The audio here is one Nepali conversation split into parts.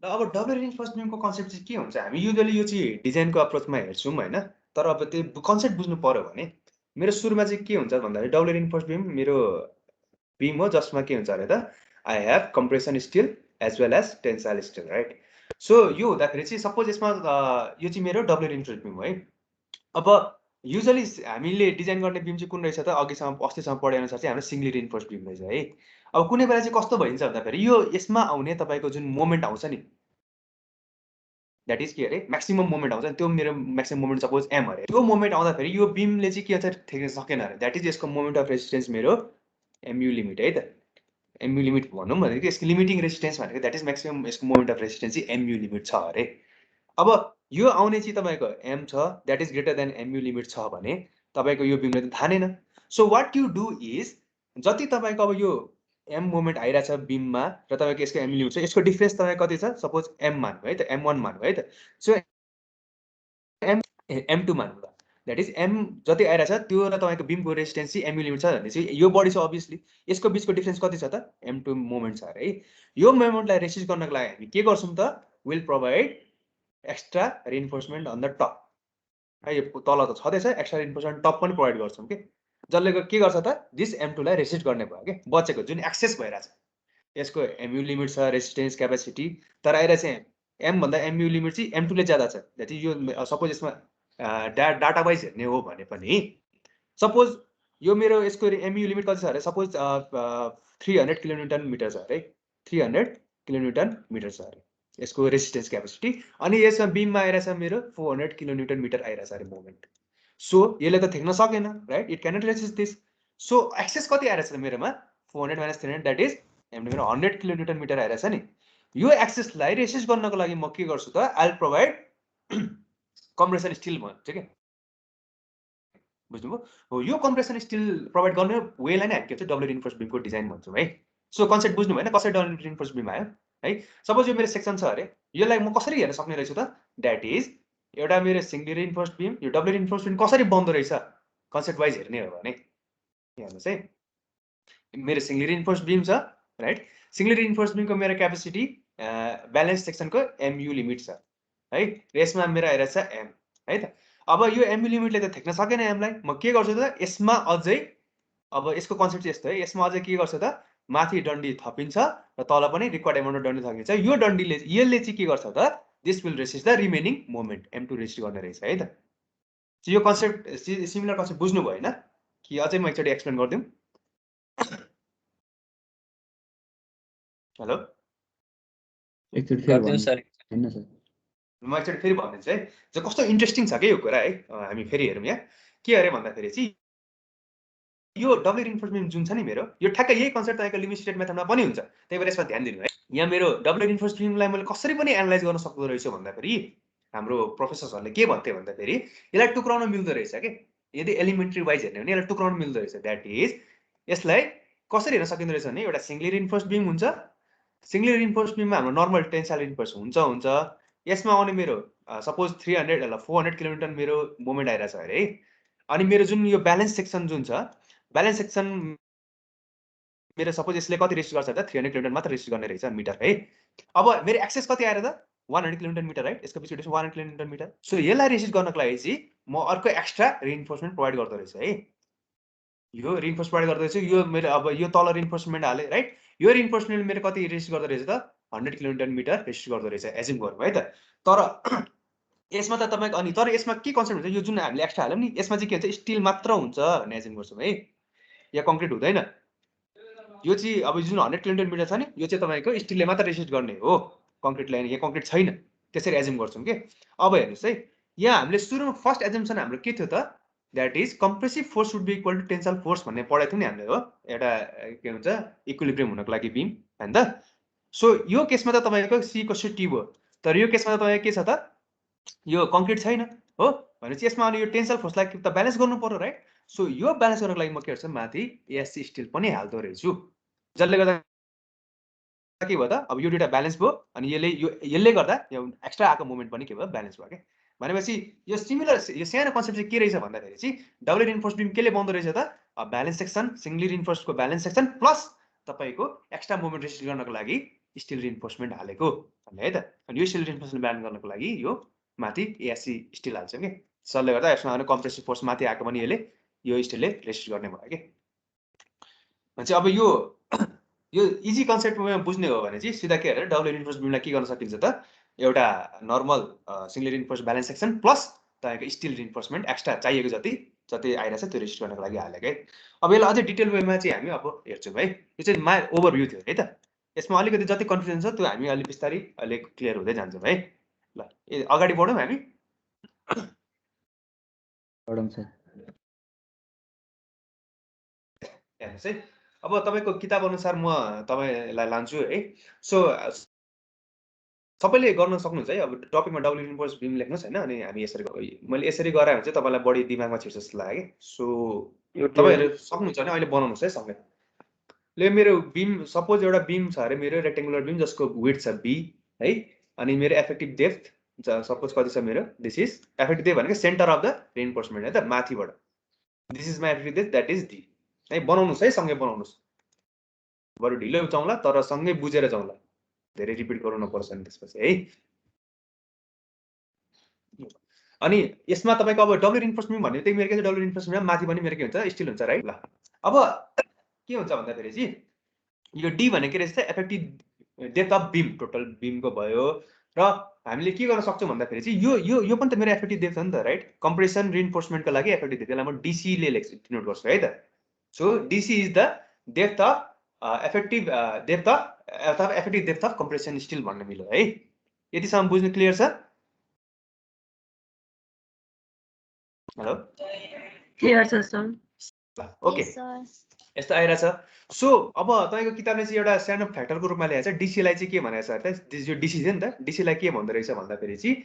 र अब डबल रिइन्फोर्स्ड बिमको कन्सेप्ट चाहिँ के हुन्छ, हामी युजुअली यो चाहिँ डिजाइनको अप्रोचमा हेर्छौँ होइन, तर अब त्यो कन्सेप्ट बुझ्नु पर्यो भने मेरो सुरुमा चाहिँ के हुन्छ भन्दाखेरि डबल रिइन्फोर्स्ड बिम मेरो बिम हो जसमा के हुन्छ अरे त I have compression steel as well as tensile steel, right. So यो हुँदाखेरि चाहिँ सपोज यसमा यो चाहिँ मेरो डबल रिइन्फोर्स्ड बिम हो है। अब युजुअली हामीले डिजाइन गर्ने बिम चाहिँ कुन रहेछ त, अघिसम्म अस्तिसम्म पढे अनुसार चाहिँ हाम्रो सिङ्गली रिइन्फोर्स्ड बिम रहेछ है। अब कुनै बेला चाहिँ कस्तो भइन्छ भन्दाखेरि यो यसमा आउने तपाईँको जुन मोमेन्ट आउँछ नि, द्याट इज के अरे म्याक्सिमम मोमेन्ट आउँछ नि, त्यो मेरो म्याक्सिमम मोमेन्ट सपोज एम अरे, त्यो मोमेन्ट आउँदाखेरि यो बिमले चाहिँ के हुन्छ ठेक्न सकेन अरे, द्याट इज यसको मोमेन्ट अफ रेसिस्टेन्स मेरो एमयु लिमिट है त। एमयु लिमिट भनौँ भनेको यसको लिमिटिङ रेसिस्टेन्स भनेको द्याट इज म्याक्सिमम यसको मोमेन्ट अफ रेसिस्टेन्स चाहिँ एमयु लिमिट छ अरे। अब यो आउने चाहिँ तपाईँको एम छ, that is greater than Mu limit छ भने तपाईँको यो बिमले त थाहा नै न। So what you do is जति तपाईँको अब यो एम मोमेन्ट आइरहेछ बिममा र तपाईँको यसको एम लिमिट छ, यसको डिफ्रेन्स तपाईँको कति छ, सपोज एम मान्नु है त, M1 मान्नु है त। सो M2 मान्नु ल, द्याट इज एम जति आइरहेछ त्यो र तपाईँको बिमको रेजिस्टेन्स चाहिँ एमयु लिमिट छ भने चाहिँ यो बढी छ अभियसली, यसको बिचको डिफ्रेन्स कति छ त, M2 मोमेन्ट छ अरे है। यो मोमेन्टलाई रेसिस्ट गर्नको लागि हामी के गर्छौँ त, will provide extra reinforcement on the top है। यो तल त छँदैछ, एक्स्ट्रा रिइन्फोर्समेन्ट टप पनि प्रोभाइड गर्छौँ कि, जसले के गर्छ त दिस M2 लाई रेसिस्ट गर्ने भयो कि, बचेको जुन एक्सेस भइरहेछ यसको एमयु लिमिट छ, रेसिस्टेन्स क्यापेसिटी, तर आइरहेछ एम भन्दा एमयु लिमिट चाहिँ M2 ले ज्यादा छ। द्याट इज यो सपोज यसमा डाटा वाइज हेर्ने हो भने पनि सपोज यो मेरो यसको एमयु लिमिट कति छ अरे, सपोज 300 किलोन्युटन मिटर छ अरे, 300 किलोन्युटन मिटर छ अरे यसको रेसिस्टेन्स क्यापेसिटी, अनि यसमा बिममा आइरहेछ मेरो 400 किलोन्युटन मिटर आइरहेछ अरे मोमेन्ट। सो यसले त थेक्न सकेन, right, it cannot resist this. So excess कति आइरहेछ मेरोमा 400 माइनस 300 द्याट इज मेरो 100 किलोन्युटन मिटर आइरहेछ नि। यो एक्सेसलाई रेसिस्ट गर्नको लागि म के गर्छु त, I will provide compression still भन्छु के, बुझ्नुभयो हो। यो कम्प्रेसन स्टिल प्रोभाइड गर्ने वेलाई नै हामी के भन्छ डबल रिइन्फोर्स्ड बिमको डिजाइन भन्छौँ है। सो कन्सेप्ट बुझ्नु भएन कसरी डबल रिइन्फोर्स्ड बिम आयो है। सपोज यो मेरो सेक्सन छ अरे, यसलाई म कसरी हेर्न सक्ने रहेछु त, द्याट इज एउटा मेरो सिङ्गली रिइन्फोर्स्ड बिम, यो डबल रिइन्फोर्स्ड बिम कसरी बन्दो रहेछ कन्सेप्ट वाइज हेर्ने हो भने हेर्नुहोस् है। मेरो सिङ्गली रिइन्फोर्स्ड बिम छ, राइट। सिङ्गली रिइन्फोर्स्ड बिमको मेरो क्यापेसिटी ब्यालेन्स सेक्सनको एमयु लिमिट छ है, र यसमा मेरो आइरहेछ एम है त। अब यो एमयु लिमिटले त थेक्न सकेन एमलाई, म के गर्छु त यसमा अझै, अब यसको कन्सेप्ट चाहिँ यस्तो है, यसमा अझै के गर्छ त माथि डन्डी थपिन्छ र तल पनि रिक्वायर्ड एमाउन्ट अफ डन्डी थपिन्छ। यो डन्डीले यसले चाहिँ के गर्छ त, this will resist the remaining moment, M2 resist गर्ने रहेछ है त। यो कन्सेप्ट सिमिलर कन्सेप्ट बुझ्नु भयो होइन कि अझै म एकचोटि एक्सप्लेन गरिदिउँ। हेलो, एकचोटि फेरि गरिदिनु सर। हैन सर, म एकचोटि फेरि भनिदिन्छु है, जो कस्तो इन्ट्रेस्टिङ छ कि यो कुरा है। हामी फेरि हेरौँ यहाँ के अरे भन्दाखेरि चाहिँ यो डबल रिइन्फोर्स्ड जुन छ नि मेरो, यो ठ्याक्कै यही कन्सेप्ट तपाईँको लिमिट स्टेट मेथडमा पनि हुन्छ, त्यही भएर यसमा ध्यान दिनु है। यहाँ मेरो डबल रिइन्फोर्स्ड बिमलाई मैले कसरी पनि एनालाइज गर्न सक्दो रहेछु भन्दाखेरि हाम्रो प्रोफेसर्सहरूले के भन्थे भन्दाखेरि यसलाई टुक्राउन मिल्दो रहेछ कि, यदि एलिमेन्ट्री वाइज हेर्ने हो भने यसलाई टुक्राउन मिल्दो रहेछ। द्याट इज यसलाई कसरी हेर्न सकिँदो रहेछ भने एउटा सिङ्गली रिइन्फोर्स्ड बिम हुन्छ, सिङ्गली रिइन्फोर्स्ड बिममा हाम्रो नर्मल टेन्साइल रिइन्फोर्स हुन्छ, यसमा आउने मेरो सपोज 300 400 किलोमिटर मेरो मोमेन्ट आइरहेछ अरे है। अनि मेरो जुन यो ब्यालेन्स सेक्सन जुन छ, ब्यालेन्स सेक्सन मेरो सपोज यसले कति रेसिस्ट गर्छ त 300 किलोमिटर मात्र रेसिस्ट गर्ने रहेछ मिटर है। अब मेरो एक्सेस कति आएर त 100 किलोमिटर मिटर, राइट, यसको पिछे 100 किलोमिटर मिटर। सो यसलाई रेसिस्ट गर्नको लागि चाहिँ म अर्को एक्स्ट्रा रिइन्फोर्समेन्ट प्रोभाइड गर्दो रहेछ है, यो रिइन्फोर्स प्रोभाइड गर्दो रहेछ। यो मेरो अब यो तल रिइन्फोर्समेन्ट हाले, राइट, यो रिइन्फोर्समेन्ट मेरो कति रेसिस्ट गर्दो रहेछ त 100 किलोमिटर मिटर रेसिस्ट गर्दो रहेछ, एज्युम गरौँ है त। तर यसमा त तपाईँको अनि तर यसमा के कन्सेप्ट हुन्छ, यो जुन हामीले एक्स्ट्रा हाल्यौँ नि यसमा चाहिँ के हुन्छ स्टिल मात्र हुन्छ भन्ने एज्युम गर्छौँ है, या कङ्क्रिट हुँदैन। यो चाहिँ अब जुन 100 किलोमिटर मिटर छ नि यो चाहिँ तपाईँको स्टिलले मात्र रेसिस्ट गर्ने हो, कङ्क्रिटलाई यहाँ कङ्क्रिट छैन, त्यसरी एज्युम गर्छौँ कि। अब हेर्नुहोस् है, यहाँ हामीले सुरुमा फर्स्ट एज्युम्सन हाम्रो के थियो त, that is compressive force would be equal to tensile force भन्ने पढाएको थियो नि हामीले हो, एउटा के भन्छ इक्विलिब्रियम हुनको लागि बिम होइन त। सो यो केसमा त तपाईँको C = T भयो, तर यो केसमा त तपाईँको के छ त यो कङ्क्रिट छैन हो, भनेपछि यसमा अनि यो टेन्साइल फोर्सलाई त ब्यालेन्स गर्नु पर्यो, राइट। सो यो ब्यालेन्स गर्नको लागि म के गर्छु माथि ASC स्टिल पनि हाल्दो रहेछु, जसले गर्दा के भयो त अब यो दुईटा ब्यालेन्स भयो, अनि यसले गर्दा यो एक्स्ट्रा आएको मोमेन्ट पनि के भयो ब्यालेन्स भयो के। भनेपछि यो सिमिलर यो सानो कन्सेप्ट चाहिँ के रहेछ भन्दाखेरि चाहिँ डबल रिइन्फोर्स्ड बिम केले बन्दो रहेछ त, ब्यालेन्स सेक्सन सिङ्गली रिइन्फोर्स्डको ब्यालेन्स सेक्सन प्लस तपाईँको एक्स्ट्रा मोमेन्ट रेसिस्ट गर्नको लागि स्टिल रिइन्फोर्समेन्ट हालेको भन्ने है त। अनि यो स्टिल रिइन्फोर्समेन्ट बिहान गर्नको लागि यो माथि एएससी स्टिल हाल्छ कि, त्यसले गर्दा यसमा कम्प्रेसिभ फोर्स माथि आएको पनि यसले यो स्टिलले रेसिस्ट गर्ने भयो कि। भनेपछि अब यो इजी कन्सेप्टमा बुझ्ने हो भने चाहिँ सिधा के अरे डबल रिइन्फोर्स बिमलाई के गर्न सकिन्छ त, एउटा normal single reinforce balance section plus तपाईँको स्टिल रिइन्फोर्समेन्ट एक्स्ट्रा चाहिएको जति आइरहेछ त्यो रेसिस्ट गर्नको लागि हालेको है। अब यसलाई अझै डिटेल वेमा चाहिँ हामी अब हेर्छौँ है। यो चाहिँ ओभरभ्यू थियो है त। यसमा अलिकति जति कन्फ्युजन छ त्यो हामी अलि बिस्तारै अहिले क्लियर हुँदै जान्छौँ है। ल अगाडि बढौँ हामी। पढौँ सर। हेर्नुहोस् है, अब तपाईँको किताब अनुसार म तपाईँलाई लान्छु है। सो सबैले गर्न सक्नुहुन्छ है। अब टपिकमा डबल रिइन्फोर्स बिम लेख्नुहोस् होइन, अनि हामी यसरी मैले यसरी गराएँ भने चाहिँ तपाईँलाई बढी दिमागमा छिर्छ जस्तो लाग्यो कि। सो तपाईँहरू सक्नुहुन्छ भने अहिले बनाउनुहोस् है सँगै। ले मेरो बिम सपोज एउटा बिम छ अरे, मेरो रेक्टेङ्गुलर बिम जसको विड्थ छ बी है, अनि मेरो एफेक्टिभ डेप्थ सपोज कति छ मेरो, दिस इज एफेक्टिभ डेप्थ भनेको सेन्टर अफ द रिइन्फोर्समेन्ट है त, माथिबाट this is my effective depth, that is D है। बनाउनुहोस् है, सँगै बनाउनुहोस्। बरु ढिलो जाउँला तर सँगै बुझेर जाउँला, धेरै रिपिट गर्नु नपर्छ नि त्यसपछि है। अनि यसमा तपाईँको अब डबल रिइन्फोर्समेन्ट भन्ने त्यही मेरो के छ, डबल रिइन्फोर्समेन्ट माथि पनि मेरो के हुन्छ, स्टिल हुन्छ राइट। ल अब के हुन्छ भन्दाखेरि चाहिँ यो डी भनेको के रहेछ, effective depth of beam, total बिमको भयो। र हामीले के गर्न सक्छौँ भन्दाखेरि चाहिँ यो यो यो पनि त मेरो एफेक्टिभ डेप्थ हो नि त राइट। कम्प्रेसन रिइन्फोर्समेन्टको लागि एफेक्टिभ डेप्थ, यसलाई म डिसीले लेख्छु, डिनोट गर्छु है त। So DC is the depth of effective depth of effective depth of compression still भन्न मिल्यो है। यतिसम्म बुझ्नु क्लियर छ? हेलो क्लियर छ सर। ओके यस्तो आइरहेछ। सो अब तपाईँको किताबले चाहिँ एउटा सानो फ्याक्टरको रूपमा ल्याएको छ। डिसीलाई चाहिँ के भनेको छ त, यो डिसी थियो नि त, डिसीलाई के भन्दो रहेछ भन्दाखेरि चाहिँ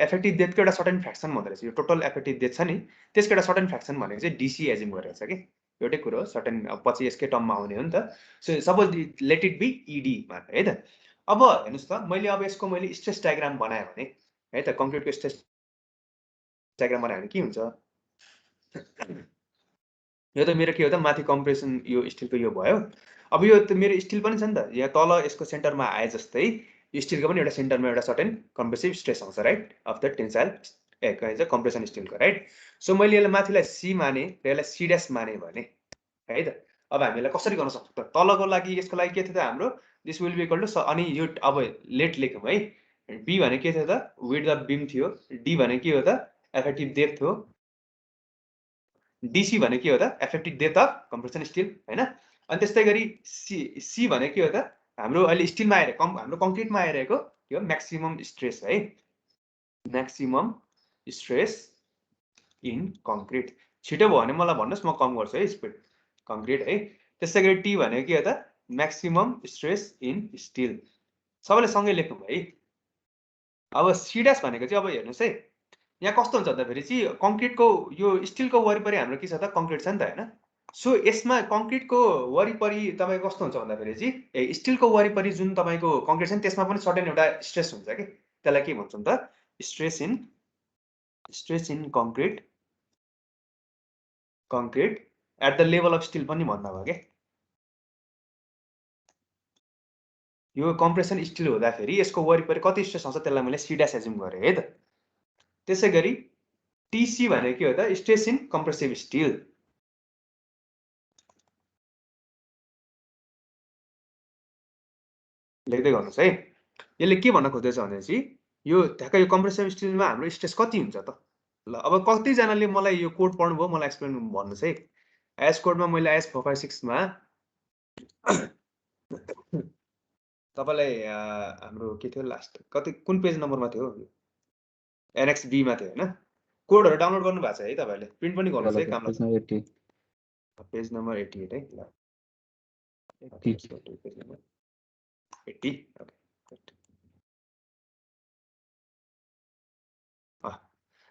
एफेक्टिभ डेप्थको एउटा सर्टेन फ्र्याक्सन भन्दो रहेछ। यो टोटल एफेक्टिभ डेप्थ छ नि, त्यसको एउटा सर्टेन फ्र्याक्सन भनेको चाहिँ डिसी एज्युम गरेको छ कि, एउटै कुरो हो, सर्टेन पछि यसकै टर्ममा आउने हो नि त। So suppose let it be ED मात्र है त। अब हेर्नुहोस् त, मैले अब यसको मैले स्ट्रेस डायग्राम बनाएँ भने है त, कङ्क्रिटको स्ट्रेस डायग्राम बनायो भने के हुन्छ, यो त मेरो के हो त, माथि कम्प्रेसन यो स्टिलको यो भयो। अब यो त मेरो स्टिल पनि छ नि त, यहाँ तल यसको सेन्टरमा आए जस्तै यो स्टिलको पनि एउटा सेन्टरमा एउटा सर्टेन कम्प्रेसिभ स्ट्रेस आउँछ राइट, अफ द टेन्साइल के कम्प्रेसन स्टिलको राइट। सो मैले यसलाई माथिलाई सी माने र यसलाई सी ड्यास माने भने है त। अब हामीलाई कसरी गर्न सक्छौँ त, तलको लागि यसको लागि के थियो त हाम्रो, this will be equal to, अनि यो अब लेट लेखौँ है। बी भने के थियो त, विड्थ अफ बिम थियो। डी भने के हो त, एफेक्टिभ डेप्थ हो। डिसी भने के हो त, effective depth of compression still होइन। अनि त्यस्तै गरी सी भने के हो त, हाम्रो अहिले स्टिलमा आइरहेको हाम्रो कङ्क्रिटमा आइरहेको के हो, म्याक्सिमम स्ट्रेस है, म्याक्सिमम स्ट्रेस इन कङ्क्रिट। छिटो भयो भने मलाई भन्नुहोस्, म कम गर्छु है स्पिड, कङ्क्रिट है। त्यस्तै गरी टी भनेको के हो त, म्याक्सिमम स्ट्रेस इन स्टिल। सबैले सँगै लेख्नु है। अब सी ड्यास भनेको चाहिँ अब हेर्नुहोस् है, यहाँ कस्तो हुन्छ भन्दाखेरि चाहिँ कङ्क्रिटको यो स्टिलको वरिपरि हाम्रो के छ त, कङ्क्रिट छ नि त होइन। सो यसमा कङ्क्रिटको वरिपरि तपाईँको कस्तो हुन्छ भन्दाखेरि चाहिँ स्टिलको वरिपरि जुन तपाईँको कङ्क्रिट छ नि, त्यसमा पनि सर्टेन एउटा स्ट्रेस हुन्छ कि, त्यसलाई के भन्छौँ त, stress in concrete at the level of steel पनि भन्दा भयो क्या। यो कम्प्रेसन स्टिल हुँदाखेरि यसको वरिपरि कति स्ट्रेस आउँछ त्यसलाई मैले सी ड्यास एज्युम गरेँ है त। त्यसै गरी टिसी भनेको के हो त, स्ट्रेस इन कम्प्रेसिभ स्टिल। लेख्दै गर्नुहोस् है। यसले के भन्न खोज्दैछ भनेपछि यो ठ्याक्कै यो कम्प्रेसिभ स्टिलमा हाम्रो स्ट्रेस कति हुन्छ त। ल अब कतिजनाले मलाई यो कोड पढ्नुभयो, मलाई एक्सप्लेन भन्नुहोस् है। आइएस कोडमा मैले आइएस 456 मा तपाईँलाई हाम्रो के थियो लास्ट, कति कुन पेज नम्बरमा थियो, एनएक्स बी मा थियो होइन। कोडहरू डाउनलोड गर्नु भएको छ है तपाईँले, प्रिन्ट पनि गर्नुहोस् है काम लाग्छ। पेज नम्बर 88 है। ल 80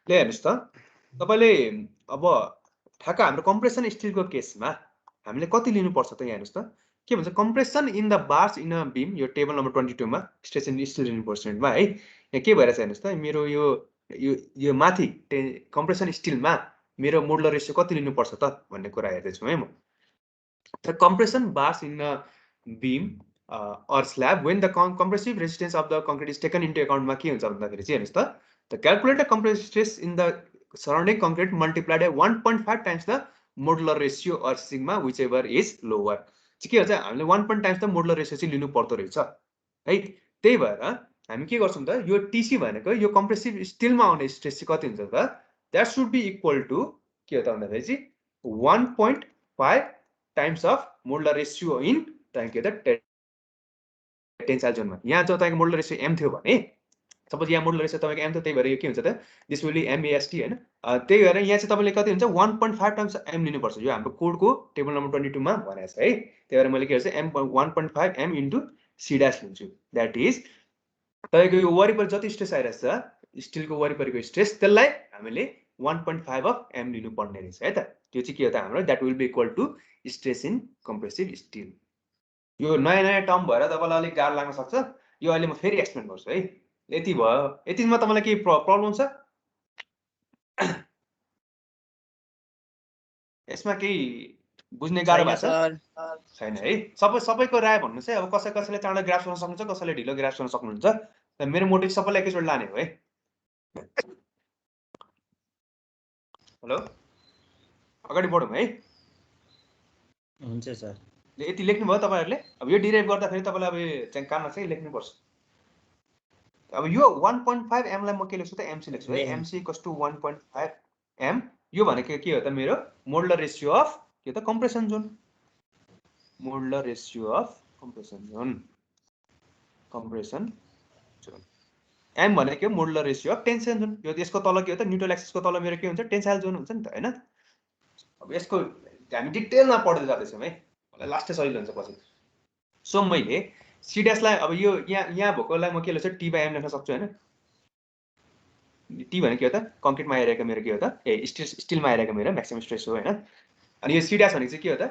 ले हेर्नुहोस् त, तपाईँले अब ठ्याक्क हाम्रो कम्प्रेसन स्टिलको केसमा हामीले कति लिनुपर्छ त, यहाँ हेर्नुहोस् त के भन्छ, compression in the bars in a beam, यो टेबल नम्बर 22 मा स्ट्रेस इन स्टिल रिइन्फोर्समेन्टमा है। यहाँ के भइरहेछ हेर्नुहोस् त, मेरो यो माथि कम्प्रेसन स्टिलमा मेरो मोडुलर रेसियो कति लिनुपर्छ त भन्ने कुरा हेर्दैछु है म। Compression bars in a beam or slab when the compressive resistance of the concrete is taken into account मा के हुन्छ भन्दाखेरि चाहिँ हेर्नुस् त the calculated compressive stress in the surrounding concrete multiplied by 1.5 times the modular ratio or sigma whichever is lower चाहिँ के हुन्छ हामीले 1 times the modular ratio चाहिँ लिनु पर्दो रहेछ है त्यही भएर हामी के गर्छौं त यो TC भनेको यो compressive स्टिलमा आउने स्ट्रेस चाहिँ कति हुन्छ त that should be equal to के हो त भन्दाखेरि चाहिँ 1.5 times of modular ratio in के त टेन्साइल जोनमा यहाँ चाहिँ तपाईको मोडुलर रेशियो m थियो भने सपोज यहाँ मोडुलर रेशियो तपाईको m थियो त्यही भएर यो के हुन्छ त दिस विल बी MAST हैन त्यही भएर यहाँ चाहिँ तपाईले कति हुन्छ 1.5 टाइम्स m लिनु पर्छ यो हाम्रो कोडको टेबल नम्बर 22 मा भनेको छ है त्यही भएर मैले के गर्छु m 1.5 m into c dash लिन्छु दैट इज तपाईको यो वरिपरि जति स्ट्रेस आइराछ स्टिलको वरिपरिको स्ट्रेस त्यसलाई हामीले 1.5 अफ m लिनु पर्ने रहेछ है त त्यो चाहिँ के हो त हाम्रो that will be equal to stress in compressive steel यो नयाँ टर्म भएर तपाईलाई अलिक गाह्रो लाग्न सक्छ यो अहिले म फेरि एक्सप्लेन गर्छु है यति भयो यतिमा तपाईलाई के प्रब्लम छ यसमा केही बुझ्ने गाह्रो भएको छैन है सबैको राय भन्नु चाहिँ अब कसैले चाँडो ग्राफ गर्न सक्नुहुन्छ कसैले ढिलो ग्राफ गर्न सक्नुहुन्छ मेरो मोटिभ सबैलाई एकैचोटि लाने हो है हेलो अगाडि बढौँ है हुन्छ सर यति लेख्नु भयो तपाईहरुले अब यो डिराइभ गर्दाखेरि तपाईलाई अब चाहिँ काममा चाहिँ लेख्नु पर्छ अब यो 1.5 m लाई म के लेख्छु त mc लेख्छु है mc = 1.5 m यो भनेको के हो त मेरो मोडुलर रेशियो अफ के त compression John modular ratio of compression John m भनेको modular ratio of tension John यो यसको तल के हो त न्यूट्रल एक्सिसको तल मेरो के हुन्छ टेन्साइल जोन हुन्छ नि त हैन अब यसको हामी डिटेलमा पढ्दै जाँदैछौँ है लास्टै सजिलो हुन्छ पछि सो मैले c ड्याश लाई अब यो यहाँ भएकोलाई म के लेख्छु t/m लेख्न सक्छु हैन t भनेको के हो त कंक्रिटमा आइरहेको मेरो के हो त स्टिलमा आइरहेको मेरो म्याक्सिमम स्ट्रेस हो हैन अनि यो c ड्याश भनेको चाहिँ के हो त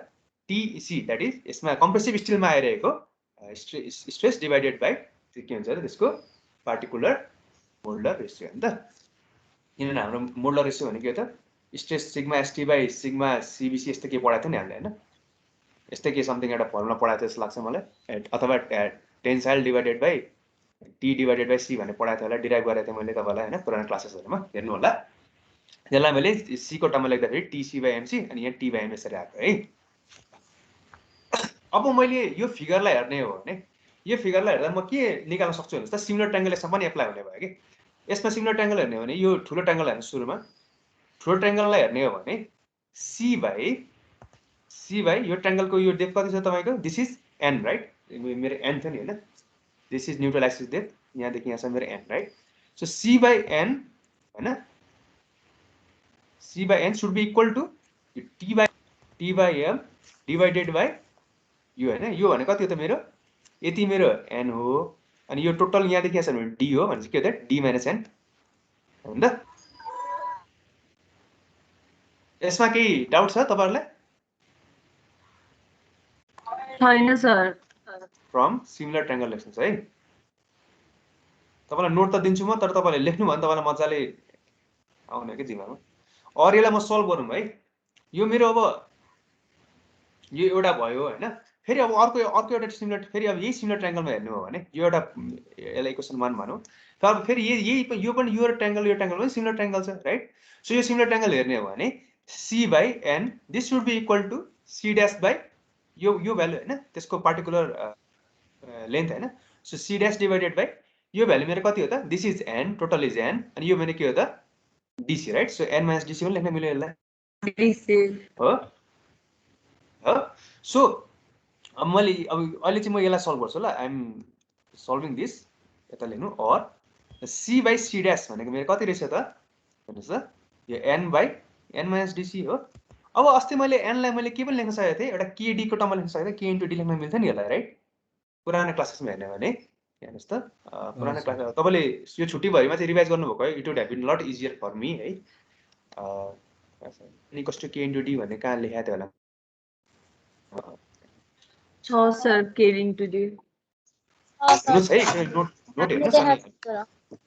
tc दैट इज यसमा कम्प्रेसिभ स्टिलमा आइरहेको स्ट्रेस डिवाइडेड बाइ के हुन्छ त त्यसको पार्टिकुलर मोडुलर रेशियो हैन त किनभने हाम्रो मोडुलर रेशियो भनेको के हो त stress sigma st by sigma cbc यस्तो के पढाएको थियो नि हामीले हैन यस्तै के समथिङ एउटा फर्मुला पढाएको जस्तो लाग्छ मलाई अथवा tensile divided by t divided by c भन्ने पढाएको थियो होला डिराइभ गरेको थिएँ मैले तपाईलाई हैन पुरानो क्लासेसहरुमा हेर्नु होला त्यसलाई मैले c को टर्ममा लेख्दाखेरि tc/mc अनि यहाँ t/m यसरी आएको है अब मैले यो फिगरलाई हेर्ने हो भने यो फिगरलाई हेर्दा म के निकाल्न सक्छु भन्नुस् त सिमिलर ट्रायंगल यसमा पनि एप्लाई हुने भयो के यसमा सिमिलर ट्रायंगल हेर्ने हो भने यो ठुलो ट्रायंगल हेर्नु सुरुमा ठुलो ट्रायंगललाई हेर्ने हो भने c बाइ यो ट्रायंगलको यो डेप्थ कति छ तपाईको दिस इज n राइट मेरो n छ नि हैन this is neutral axis depth यहाँ देखि यहाँ छ मेरो n राइट सो c/n हैन c/n should be equal to t/m divided by यो हैन यो भने कति हो त मेरो यति मेरो n हो अनि यो टोटल यहाँ देखि यहाँ छ भने d हो भने के हो त d - n हैन त यसमा केही डाउट छ तपाईहरुलाई छैन सर फ्रम सिमिलर ट्रायंगल लेख्नुस् है तपाईलाई नोट त दिन्छु म तर तपाईले लेख्नु भने तपाईलाई मजाले आउने के दिमागमा और यसलाई म सल्भ गरौँ है यो मेरो अब यो एउटा भयो हैन फेरि अब अर्को एउटा सिमिलर फेरि अब यही सिमिलर ट्रायंगलमा हेर्नु हो भने यो एउटा यसलाई इक्वेसन 1 मानौ तर फेरि यो पनि यो ट्रायंगल पनि सिमिलर ट्रायंगल छ राइट सो यो सिमिलर ट्रायंगल हेर्ने हो भने c/n this should be equal to c dash by यो भ्यालु हैन त्यसको पार्टिकुलर लेन्थ हैन so c dash divided by यो भ्यालु मेरो कति हो त this is n total is n अनि यो मेरो के हो त dc right so n - dc पनि लेख्न मिल्यो यसलाई dc हो सो अब मैले अब अहिले चाहिँ म यसलाई सल्भ गर्छु ल आई एम सल्भिङ दिस यता लेख्नु और c/c ड्याश भनेको मेरो कति रहेछ त हेर्नुस् त यो n - dc हो अब अस्ति मैले n लाई मैले के पनि लेख्न सकेको थिएँ एउटा kd को टर्ममा लेख्न सकेको थिएँ k * d लेख्न मिल्छ नि यसलाई राइट पुरानो क्लासेसमा हेर्ने भने हेर्नुस् त पुरानो क्लास तपाईले यो छुट्टी भरिमा चाहिँ रिभाइज गर्नुभएको है it would have been lot easier for me है अनि कस्तो k * d भन्ने कहाँ लेखेको थियो होला छ सर k * d हेर्नुस् है नोट हेर्नुस् अनि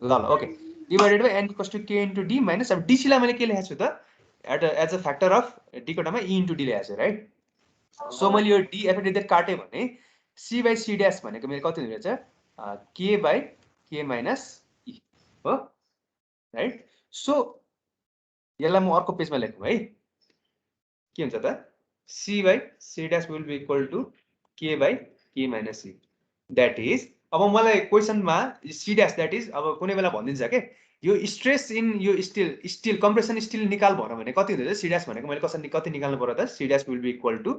ल okay divided by n = k * d minus अब dc लाई मैले के लेखेको छु त as a factor of d को टर्ममा e * d लेखेको छु राइट सो मैले यो d एफएड काटे भने c by c dash भनेको मेरो कति हुने रहेछ k by k minus e हो राइट सो यसलाई म अर्को पेजमा लेखौँ है के हुन्छ त c by c dash will be equal to k by k minus e that is अब मलाई क्वेसनमा c dash that is अब कुनै बेला भनिदिन्छ के यो स्ट्रेस इन यो स्टिल कम्प्रेसन स्टिल निकाल भन भने कति हुन्छ c dash भनेको मैले कसरी कति निकाल्नु पर्यो त c dash will be equal to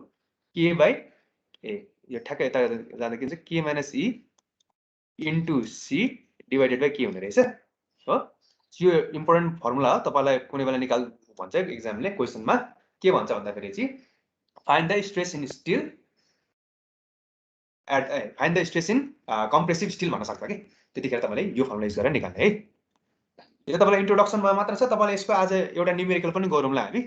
k by ए यो ठ्याक्कै यता जाँदा के हुन्छ k minus e into c divided by k हुने रहेछ हो यो इम्पोर्टेन्ट फर्मुला हो तपाईलाई कुनै बेला निकाल भन्छ एक्जामले क्वेसनमा के भन्छ भन्दाखेरि चाहिँ find the stress in steel at find the stress in compressive steel भन्न सक्छ कि त्यतिखेर तपाईले यो फर्मुला युज गरेर निकाल्ने है यो तपाईलाई इन्ट्रोडक्सनमा मात्र छ तपाईले यसको आज एउटा न्युमेरिकल पनि गरौँला हामी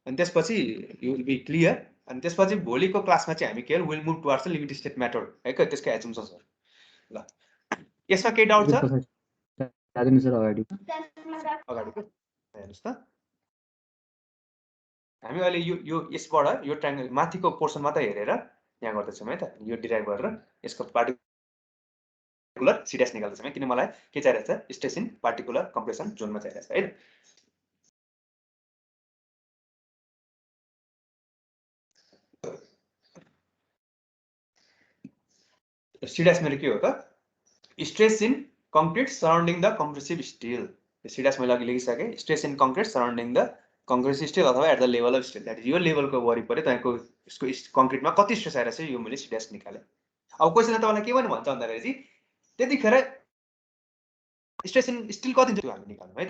अनि त्यसपछि यु विल बी क्लियर अनि त्यसपछि भोलिको क्लासमा चाहिँ हामी के will move towards the limit state method है के त्यसको एजम्पसन्सहरु ल यसमा केही डाउट छ अगाडिको हेर्नुस् त हामी अहिले यो यसबाट यो ट्रायंगल माथिको पोर्सन मात्र हेरेर यहाँ गर्दैछौँ है त यो डिराइभ गरेर यसको पार्टिकुलर c dash निकाल्दैछौँ किन मलाई के चाहिरहेको छ स्ट्रेस इन पार्टिकुलर कम्प्रेसन जोनमा चाहिरहेको छ है c dash मेरो के हो त stress in concrete surrounding the compressive steel c dash मैले अघि लेखिसके stress in concrete surrounding the compressive steel अथवा at the level of steel that is यो लेभलको वरिपरि तपाईको यसको कंक्रीटमा कति स्ट्रेस आइरहेछ यो मैले c dash निकाले अब क्वेशनले तपाईलाई के पनि भन्छ भन्दाखेरि चाहिँ त्यतिखेर स्ट्रेस इन स्टिल कति हुन्छ हामी निकाल्नु है त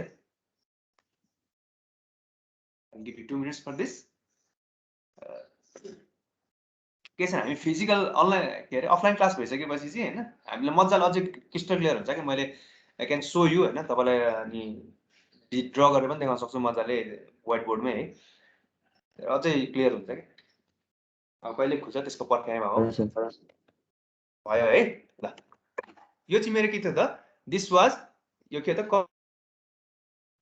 I'll give you 2 minutes for this के छ हामी फिजिकल अनलाइन के अरे अफलाइन क्लास भइसकेपछि चाहिँ हैन हामीलाई मजाले अझै क्रिस्टल क्लियर हुन्छ कि मैले आई क्यान सो यु हैन तपाईलाई अनि ड्र गरेर पनि देखाउन सक्छु मजाले व्हाइट बोर्डमै है अझै क्लियर हुन्छ कि अब कहिले खुल्छ त्यसको पर्खाइमा हो भयो है ल यो चाहिँ मेरो के थियो त दिस वाज यो के त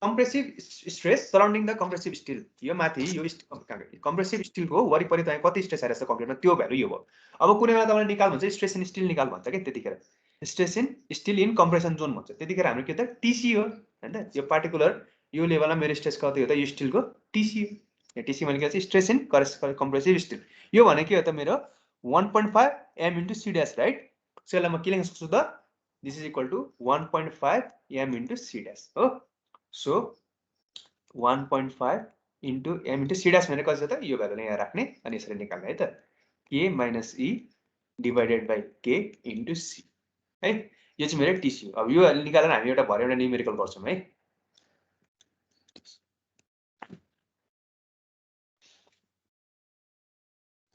compressive stress surrounding the compressive steel यो माथि यो कम्प्रेसिभ स्टिलको वरिपरि तपाईँ कति स्ट्रेस आइरहेछ कम्प्रेसमा त्यो भ्यालु यो भयो अब कुनै बेला तपाईले निकाल भन्छ स्ट्रेस इन स्टिल निकाल भन्छ के त्यतिखेर stress in still in compression John भन्छ त्यतिखेर हाम्रो के त टीसी हो हैन यो पार्टिकुलर यो लेभलमा मेरो स्ट्रेस कति हो त यो स्टिलको टीसी हो टीसी मैले के छ स्ट्रेस इन कम्प्रेसिभ स्टिल यो भने के हो त मेरो 1.5 m into c dash right so यसलाई म के लेख्न सक्छु त this is equal to 1.5 m into c dash हो so 1.5 into m into c dash भने कति छ त यो भ्यालु यहाँ राख्ने अनि यसरी निकाल्ने है त k minus e divided by k into c है यो चाहिँ मेरो टीसी हो अब यो निकालेर हामी एउटा भरे एउटा न्युमेरिकल गर्छौं है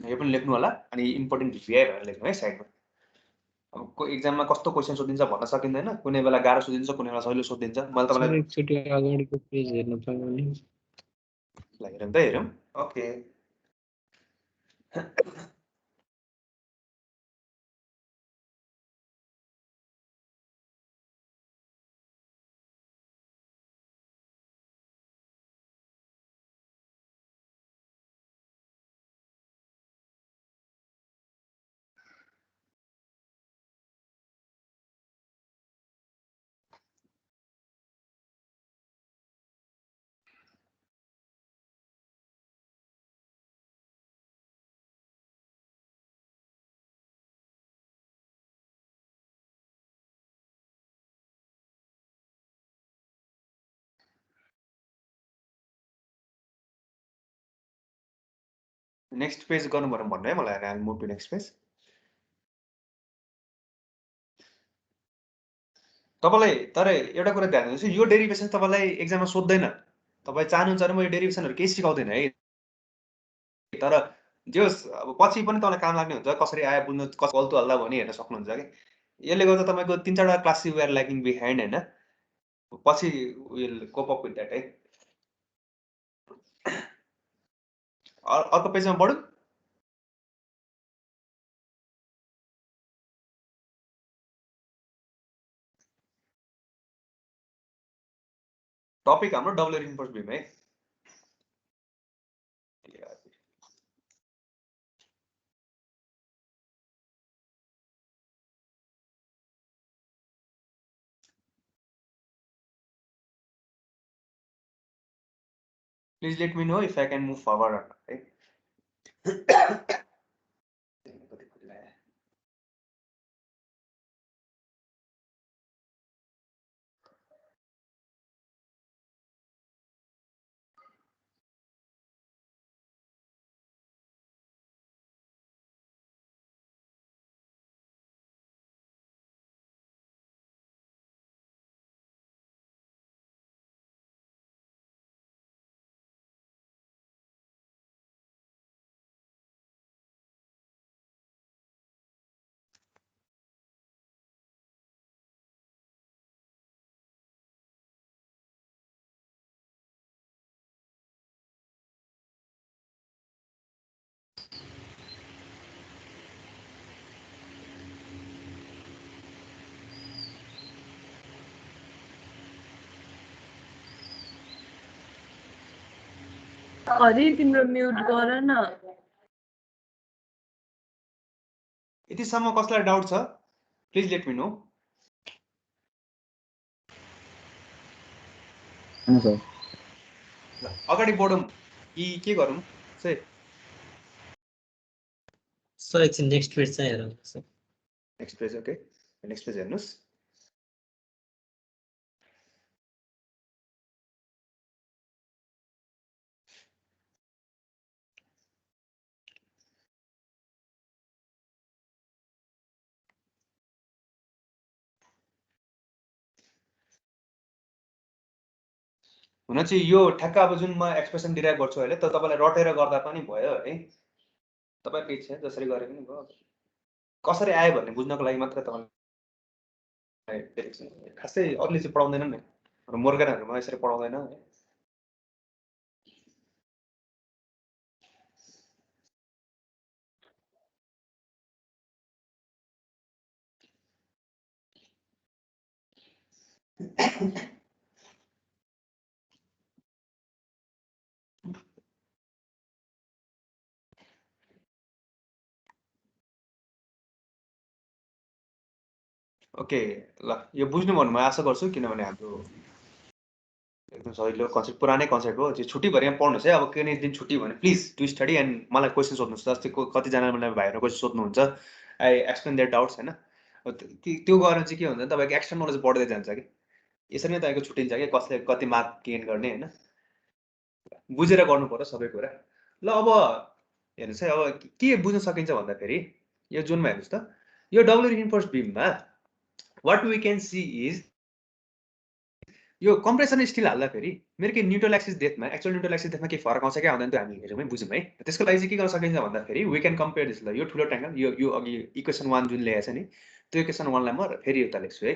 यो पनि लेख्नु होला अनि इम्पोर्टेन्ट भिआई भनेर लेख्नु है साइडमा अब को एक्जाममा कस्तो क्वेशन सोधिन्छ भन्न सकिँदैन कुनै बेला गाह्रो सोधिन्छ कुनै बेला सजिलो सोधिन्छ मैले तपाईलाई एकचोटी अगाडिको पेज हेर्न पायो भने ल हेरौँ त हेरौँ ओके नेक्स्ट पेज गर्नु पर्यो भन्नु है मलाई I move to next page तपाईलाई तर एउटा कुरा ध्यान दिनुस् यो डेरिभेसन तपाईलाई एक्जाममा सोध्दैन तपाई चाहनुहुन्छ भने म यो डेरिभेसनहरु केही सिकाउँदैन है तर जोस अब पछि पनि तपाईलाई काम लाग्ने हुन्छ कसरी आयो बुझ्नु कसो गल्तो हल्ला भनी हेर्न सक्नुहुन्छ के यसले गर्दा तपाईको 3-4 वटा class you are lacking behind हैन पछि will cope up with that है अर्को पेजमा बढौं टपिक हाम्रो डबल रिइन्फोर्स बीम है Please let me know if I can move forward or not. Right? अरे तिम्रो म्युट गर न यतिसम्म कसलाई डाउट छ please let me know sir ल अगाडि बढौँ कि के गरौँ सर सर एकछिन नेक्स्ट पेज चाहिँ हेरौँ sir next page okay next page हेर्नुहोस् हुन चाहिँ यो ठ्याक्क अब जुन म एक्सप्रेसन डिराइभ गर्छु अहिले त तपाईँलाई रटेर गर्दा पनि भयो है तपाईँको इच्छा जसरी गरे पनि भयो कसरी आयो भन्ने बुझ्नको लागि मात्र तपाईँलाई खासै अरूले चाहिँ पढाउँदैनन् नि मोर्गानहरूमा यसरी पढाउँदैन है ओके ल यो बुझ्नु भन्नु म आशा गर्छु किनभने हाम्रो एकदम सजिलो कन्सेप्ट पुरानै कन्सेप्ट हो त्यो छुट्टीभरि यहाँ पढ्नुहोस् है अब कुनै दिन छुट्टी भने प्लिज टु स्टडी एन्ड मलाई क्वेसन सोध्नुहोस् जस्तै कतिजना मलाई भाइहरू क्वेसन सोध्नुहुन्छ आई एक्सप्लेन देयर डाउट्स होइन त्यो गरेर चाहिँ के हुन्छ तपाईँको एक्स्ट्रा नलेज बढ्दै जान्छ कि यसरी नै तपाईँको छुट्टिन्छ कि कसले कति मार्क गेन गर्ने होइन बुझेर गर्नु पर्यो सबै कुरा ल अब हेर्नुहोस् है अब के बुझ्न सकिन्छ भन्दाखेरि यो जुनमा हेर्नुहोस् त यो डब्लु रिइन्फोर्स बिममा what we can see is यो कम्प्रेसन स्टिल हाल्दाखेरि मेरो के न्युट्रल एक्सिस डेथमा एक्चुअल न्युट्रल एक्सिस डेथमा के फरक आउँछ क्या आउँदैन त्यो हामी हेरौँ है बुझौँ है त्यसको लागि चाहिँ के गर्न सकिन्छ भन्दाखेरि वी क्यान कम्पेयर दिस ल यो ठुलो ट्याङ्गल यो अघि इक्वेसन 1 जुन ल्याएको छ नि त्यो इक्वेसन 1 लाई म फेरि उता लेख्छु है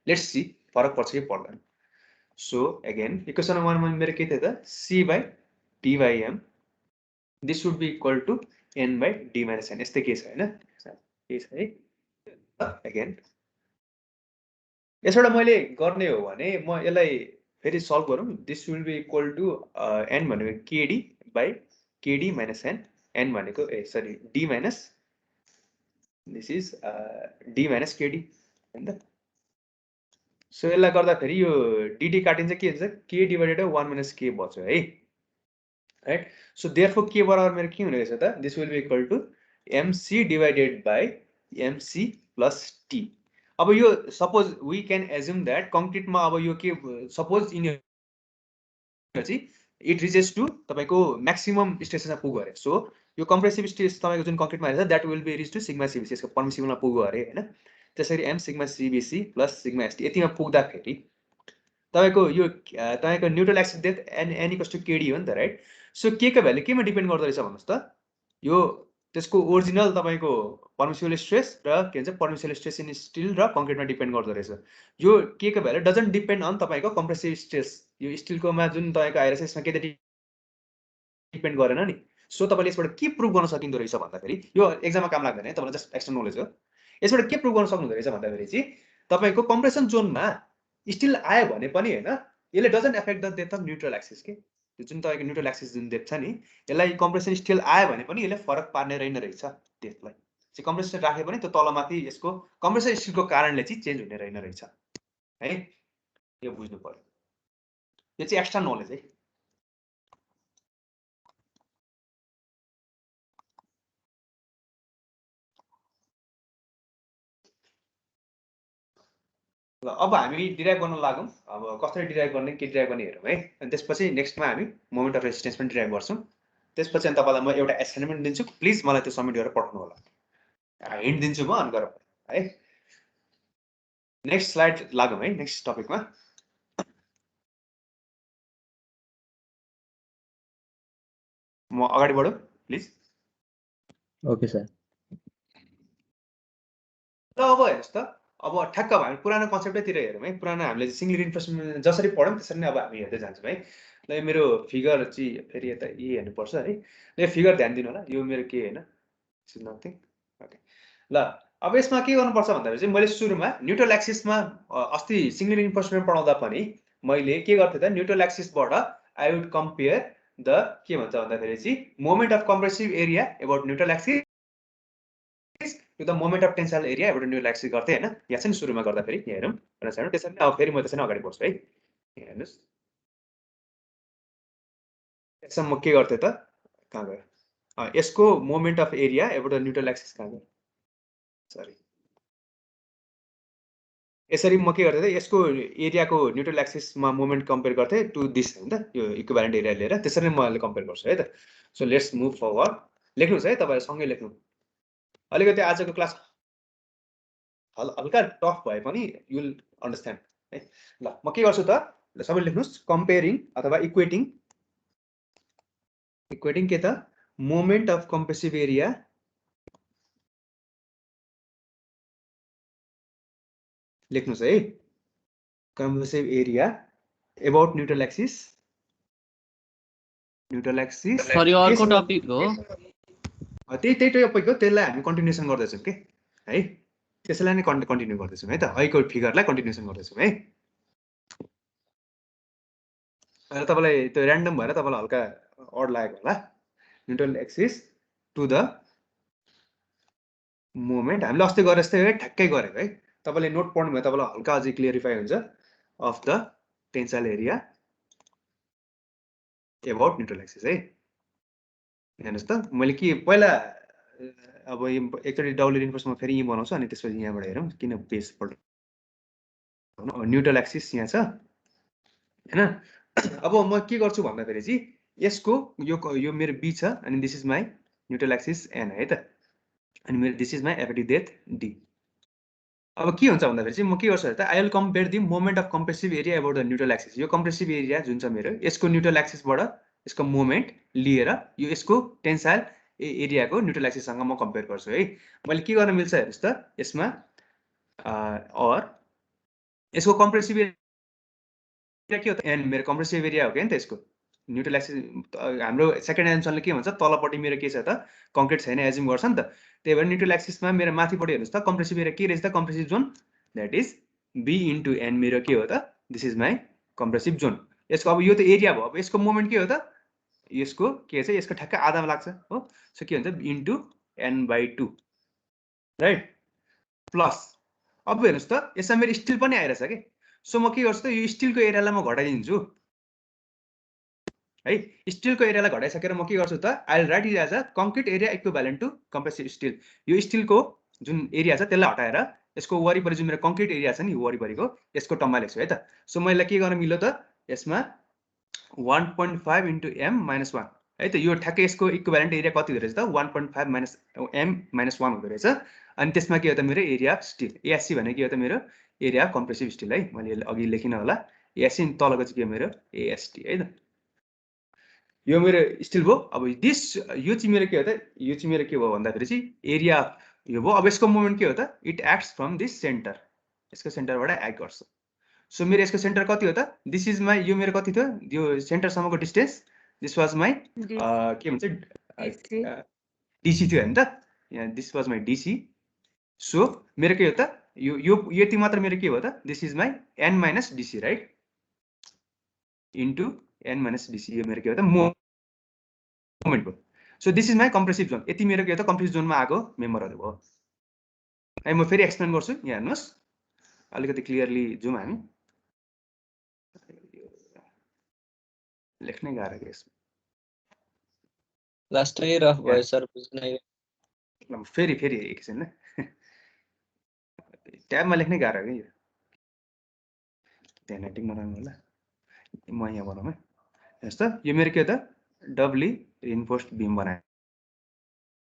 लेट्स सी फरक पर्छ कि पर्दैन सो अगेन इक्वेसन 1 मा मेरो के थियो त c by d by m this should be equal to n by d minus n यस्तै के छ होइन के छ है अगेन यसबाट मैले गर्ने हो भने म यसलाई फेरि सल्भ गरौँ this will be equal to n भनेको KD by KD minus n n भनेको sorry d minus this is d minus KD होइन त सो यसलाई गर्दाखेरि यो dd काटिन्छ के हुन्छ k डिभाइडेड 1 माइनस k बच्यो है राइट सो देयरफोर के बराबर मेरो के हुने रहेछ त this will be equal to mc divided by mc plus t अब यो suppose we can assume that कङ्क्रिटमा अब यो के सपोज चाहिँ इट रिचेस टु तपाईँको म्याक्सिमम स्टेसनमा पुग्यो अरे सो यो कम्प्रेसिभ स्टेज तपाईँको जुन कङ्क्रिटमा रहेछ that will be reach to sigma CBC यसको पर्मिसिबलमा पुग्यो अरे होइन त्यसरी M sigma CBC plus sigma ST यतिमा पुग्दाखेरि तपाईँको यो तपाईँको न्युट्रल एक्सिस डेथ एन इक्वल्स टु केडी हो नि त राइट सो के को भ्यालु केमा डिपेन्ड गर्दो रहेछ भन्नुहोस् त यो त्यसको ओरिजिनल तपाईँको पर्मिसिबल स्ट्रेस र के भन्छ पर्मिसिबल स्ट्रेस इन स्टिल र कङ्क्रिटमा डिपेन्ड गर्दो रहेछ यो के को भ्यालु डजन्ट डिपेन्ड अन तपाईँको कम्प्रेसिभ स्ट्रेस यो स्टिलकोमा जुन तपाईँको आइरहेछ यसमा के त डिपेन्ड गरेन नि सो तपाईँले यसबाट के प्रुभ गर्न सकिँदो रहेछ भन्दाखेरि यो एक्जाममा काम लाग्दैन है तपाईँलाई जस्ट एक्स्ट्रा नलेज हो यसबाट के प्रुभ गर्न सक्नुहुँदो रहेछ भन्दाखेरि चाहिँ तपाईँको कम्प्रेसन जोनमा स्टिल आयो भने पनि होइन यसले doesn't effect the depth of neutral axis के त्यो जुन तपाईँको न्युट्रल एक्सिस जुन डेप्थ छ नि यसलाई कम्प्रेसन स्टिल आयो भने पनि यसले फरक पार्ने रहेन रहेछ डेप्थलाई चाहिँ कम्प्रेसन राख्यो भने त्यो तलमाथि यसको कम्प्रेसन स्टिलको कारणले चाहिँ चेन्ज हुने रहेन रहेछ है यो बुझ्नु पर्यो यो चाहिँ एक्स्ट्रा नलेज है ल अब हामी डिराइभ गर्न लागौँ अब कसरी डिराइभ गर्ने के डिराइभ गर्ने हेरौँ है अनि त्यसपछि नेक्स्टमा हामी मोमेन्ट अफ रेजिस्टेन्स पनि डिराइभ गर्छौँ त्यसपछि अनि तपाईँलाई म एउटा एसाइनमेन्ट दिन्छु प्लिज मलाई त्यो सबमिट गरेर पठाउनु होला हिन्ट दिन्छु म अनि गरेर है नेक्स्ट स्लाइड लागौँ है नेक्स्ट टपिकमा म अगाडि बढौँ प्लिज ओके सर ल अब हेर्नुहोस् त अब ठ्याक्क हामी पुरानो कन्सेप्टैतिर हेरौँ है पुरानो हामीले सिङ्गल रिइन्फोर्समेन्ट जसरी पढ्यौँ त्यसरी नै अब हामी हेर्दै जान्छौँ है ल यो मेरो फिगर चाहिँ फेरि यता यही हेर्नुपर्छ है ल यो फिगर ध्यान दिनु होला यो मेरो के होइन नथिङ ओके ल अब यसमा के गर्नुपर्छ भन्दाखेरि चाहिँ मैले सुरुमा न्युट्रल एक्सिसमा अस्ति सिङ्गल रिइन्फोर्समेन्ट पढाउँदा पनि मैले के गर्थेँ त न्युट्रल एक्सिसबाट आई वुड कम्पेयर द के भन्छ भन्दाखेरि चाहिँ moment of compressive area about neutral axis यो the moment of tensile area एउटा न्युट्रल एक्सिस गर्थेँ होइन यहाँ चाहिँ सुरुमा गर्दाखेरि यहाँ हेरौँ त्यसरी नै अब फेरि म त्यसरी नै अगाडि बढ्छु है हेर्नुहोस् यसमा म के गर्थेँ त कहाँ गयो यसको moment of area about the neutral axis कहाँ गयो सरी यसरी म के गर्थेँ त यसको एरियाको न्युट्रल एक्सिसमा मोमेन्ट कम्पेयर गर्थेँ टु दिस होइन त यो इक्विभ्यालेन्ट एरिया लिएर त्यसरी नै मैले कम्पेयर गर्छु है त सो लेट्स मुभ फरवर्ड लेख्नुहोस् है तपाईँहरू सँगै लेख्नु अलिकति आजको क्लास हल्का टफ भए पनि युल अन्डरस्ट्यान्ड है ल म के गर्छु त सबैले लेख्नुहोस् कम्पेयरिङ अथवा इक्वेटिङ के त मोमेन्ट अफ कम्प्रेसिभ एरिया लेख्नुहोस् है compressive area about neutral axis sorry अर्को टपिक हो त्यही टपिक हो त्यसलाई हामी कन्टिन्युसन गर्दैछौँ के है त्यसैलाई नै कन्टिन्यू गर्दैछौँ है त अहिलेको फिगरलाई कन्टिन्युसन गर्दैछौँ है तपाईँलाई त्यो ऱ्यान्डम भएर तपाईँलाई हल्का अड लागेको होला neutral axis to the moment हामीले अस्ति गरे जस्तै है ठ्याक्कै गरेको है तपाईँले नोट पढ्नु भयो तपाईँलाई हल्का अझै क्लियरिफाई हुन्छ of the tensile area about neutral axis है हेर्नुहोस् त मैले के पहिला अब एकचोटि डबल रिइन्फोर्समा फेरि यहीँ बनाउँछु अनि त्यसपछि यहाँबाट हेरौँ किन पेज पल्ट न्युट्रल एक्सिस यहाँ छ होइन अब म के गर्छु भन्दाखेरि चाहिँ यसको यो मेरो बी छ अनि this is my neutral axis N है त अनि मेरो दिस इज माई एफडी डेथ डी अब के हुन्छ भन्दाखेरि चाहिँ म के गर्छु त I will compare the moment of compressive area about the neutral axis यो कम्प्रेसिभ एरिया जुन छ मेरो यसको न्युट्रल एक्सिसबाट यसको मोमेन्ट लिएर यो यसको टेन्साइल एरियाको न्युट्रल एक्सिससँग म कम्पेयर गर्छु है मैले के गर्न मिल्छ हेर्नुहोस् त यसमा अर यसको कम्प्रेसिभ एरिया के हो त एन्ड मेरो कम्प्रेसिभ एरिया हो क्या नि त यसको न्युट्रल एक्सिस हाम्रो सेकेन्ड एन्सरले के भन्छ तलपट्टि मेरो के छ त कङ्क्रिट छैन एज्युम गर्छ नि त त्यही भएर न्युट्रल एक्सिसमा मेरो माथिपट्टि हेर्नुहोस् त कम्प्रेसिभ एरिया के रहेछ त compressive zone that is B into N मेरो के हो त this is my compressive zone यसको अब यो त एरिया भयो अब यसको मोमेन्ट के हो त यसको के छ यसको ठ्याक्कै आधामा लाग्छ हो सो के हुन्छ इन्टु n/2 राइट प्लस अब हेर्नुहोस् त यसमा मेरो स्टिल पनि आइरहेछ कि सो म के गर्छु त यो स्टिलको एरियालाई म घटाइदिन्छु है स्टिलको एरियालाई घटाइसकेर म के गर्छु त I will write it as a concrete area equivalent to compressive steel यो स्टिलको जुन एरिया छ त्यसलाई हटाएर यसको वरिपरि जुन मेरो कङ्क्रिट एरिया छ नि वरिपरिको यसको टर्ममा लेख्छु है त सो मैले के गर्न मिल्यो त यसमा 1.5 इन्टु m - 1 है त यो ठ्याक्कै यसको इक्विभ्यालेन्ट एरिया कति हुँदो रहेछ त 1.5 - m - 1 हुँदो रहेछ अनि त्यसमा के हो त मेरो एरिया अफ स्टिल एएससी भनेको के हो त मेरो एरिया अफ कम्प्रेसिभ स्टिल है मैले अघि लेखिनँ होला एएससी तलको चाहिँ के हो मेरो एएसटी है त यो मेरो स्टिल भयो अब दिस यो चाहिँ मेरो के हो त यो चाहिँ मेरो के भयो भन्दाखेरि चाहिँ एरिया यो भयो अब यसको मोमेन्ट के हो त it acts from this centre यसको सेन्टरबाट एक्ट गर्छ सो मेरो यसको सेन्टर कति हो त दिस इज माई यो मेरो कति थियो यो सेन्टरसम्मको डिस्टेन्स दिस वाज माई के भन्छ डिसी थियो होइन त यहाँ this was my DC so मेरो के हो त यो यति मात्र मेरो के हो त this is my N minus DC right into N minus DC यो मेरो के हो त मोमेन्ट भयो so this is my compressive zone यति मेरो के हो त कम्प्रेसिभ जोनमा आएको मेम्बरहरू भयो है म फेरि एक्सप्लेन गर्छु यहाँ हेर्नुहोस् अलिकति क्लियरली जाउँ हामी लेख्नै गाह्रो के यसमा लास्टै रफ भयो सर बुझ्नै फेरि एकछिन ट्याबमा लेख्नै गाह्रो क्या यो हेन्डराइटिङ नराम्रो होला म यहाँ बनाऊँ है हेर्नुहोस् त यो मेरो के हो त डबली रिइन्फोर्स्ड बिम बनाएँ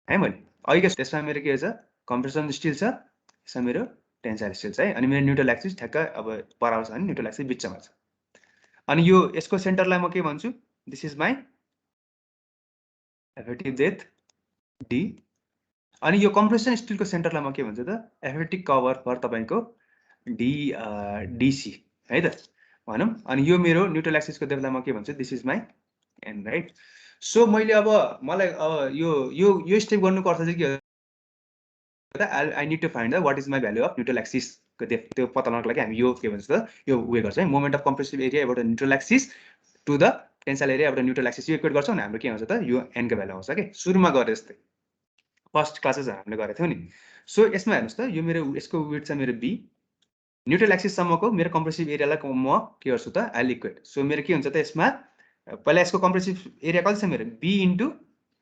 है मैले अघिको त्यसमा मेरो के छ कम्प्रेसन स्टिल छ यसमा मेरो टेन्साइल स्टिल छ है अनि मेरो न्युट्रल एक्सिस ठ्याक्क अब बराबर छ भने न्युट्रल एक्सिस बिचमा छ अनि यो यसको सेन्टरलाई म के भन्छु this is my effective depth D अनि यो कम्प्रेसन स्टिलको सेन्टरलाई म के भन्छु त एफेक्टिभ कभर फर तपाईँको डीसी है त भनौँ अनि यो मेरो न्युट्रल एक्सिसको डेप्थलाई म के भन्छु this is my an right so मैले अब मलाई अब यो स्टेप गर्नुको अर्थ चाहिँ के हो त I need to find the what is my value of neutral एक्सिसको डेप्थ त्यो पत्ता लगाउनको लागि हामी यो के भन्छ त यो उयो गर्छ है मोमेन्ट अफ कम्प्रेसिभ एरिया एउटा neutral axis to the tensile area एउटा न्युट्रल एक्सिस यो इक्वेट गर्छौँ भने हाम्रो के आउँछ त यो एनको भ्यालु आउँछ कि सुरुमा गरे जस्तै फर्स्ट क्लासेस हामीले गरेको थियौँ नि सो यसमा हेर्नुहोस् त यो मेरो यसको विड्थ छ मेरो बी न्युट्रल एक्सिससम्मको मेरो कम्प्रेसिभ एरियालाई म के गर्छु त आई इक्वेट सो मेरो के हुन्छ त यसमा पहिला यसको कम्प्रेसिभ एरिया कति छ मेरो बी इन्टु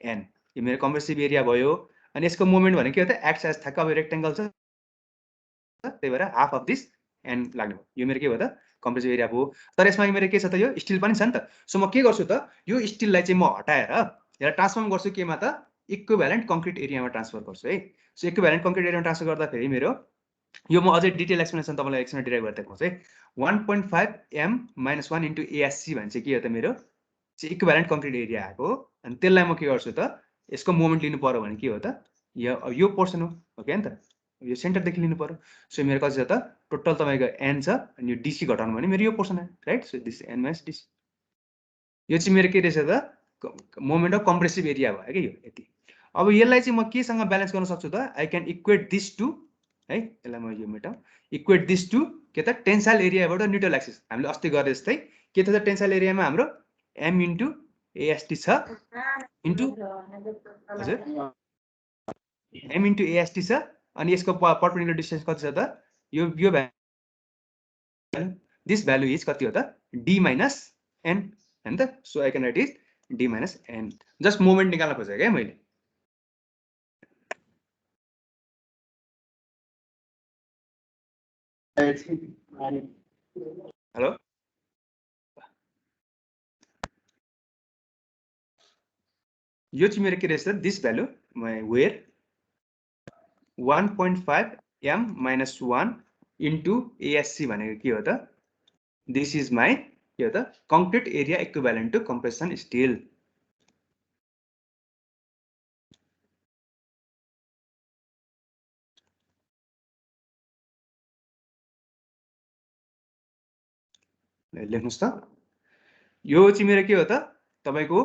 एन यो मेरो कम्प्रेसिभ एरिया भयो अनि यसको मोमेन्ट भने के हो त एक्स एज ठ्याक्क अब रेक्टेङ्गल छ त्यही भएर हाफ अफ दिस एन लाग्ने भयो यो मेरो के भयो त कम्प्रेसिभ एरिया भयो तर यसमा मेरो के छ त यो स्टिल पनि छ नि त सो म के गर्छु त यो स्टिललाई चाहिँ म हटाएर यसलाई ट्रान्सफर्म गर्छु केमा त इक्विभ्यालेन्ट कङ्क्रिट एरियामा ट्रान्सफर गर्छु है सो इक्विभ्यालेन्ट कङ्क्रिट एरियामा ट्रान्सफर गर्दाखेरि मेरो यो म अझै डिटेल एक्सप्लेनेसन तपाईँलाई एकछिन डिराइभ गरेर देखाउँछु है 1.5 m - 1 इन्टु एएससी भने चाहिँ के हो त मेरो चाहिँ इक्विभ्यालेन्ट कङ्क्रिट एरिया आएको अनि त्यसलाई म के गर्छु त यसको मोमेन्ट लिनु पर्यो भने के हो त यो पोर्सन हो कि त यो सेन्टरदेखि लिनु पर्यो सो मेरो कति छ त टोटल तपाईँको एन छ अनि यो डिसी घटाउनु भने मेरो यो पोर्सन आयो right so this N minus DC यो चाहिँ मेरो के रहेछ त मोमेन्ट अफ कम्प्रेसिभ एरिया भयो कि यो यति अब यसलाई चाहिँ म केसँग ब्यालेन्स गर्न सक्छु त I can equate this to है यसलाई म यो मेटाउँ इक्वेट दिस टु के त टेन्साइल एरियाबाट न्युट्रल एक्सिस हामीले अस्ति गरे जस्तै के त टेन्साइल एरियामा हाम्रो एम इन्टु एएसटी छ इन्टु हजुर एम इन्टु एएसटी छ अनि यसको पर्पेन्डिकुलर डिस्टेन्स कति छ त यो भ्यालु दिस भ्यालु इज कति हो त डी माइनस एन हैन त so I can write is D minus N just moment निकाल्न खोजेको क्या मैले हेलो यो चाहिँ मेरो के रहेछ this value where 1.5 m - 1 into ASC भनेको के हो त दिस इज माई के हो त concrete area equivalent to compression steel लेख्नुहोस् त यो चाहिँ मेरो के हो त तपाईँको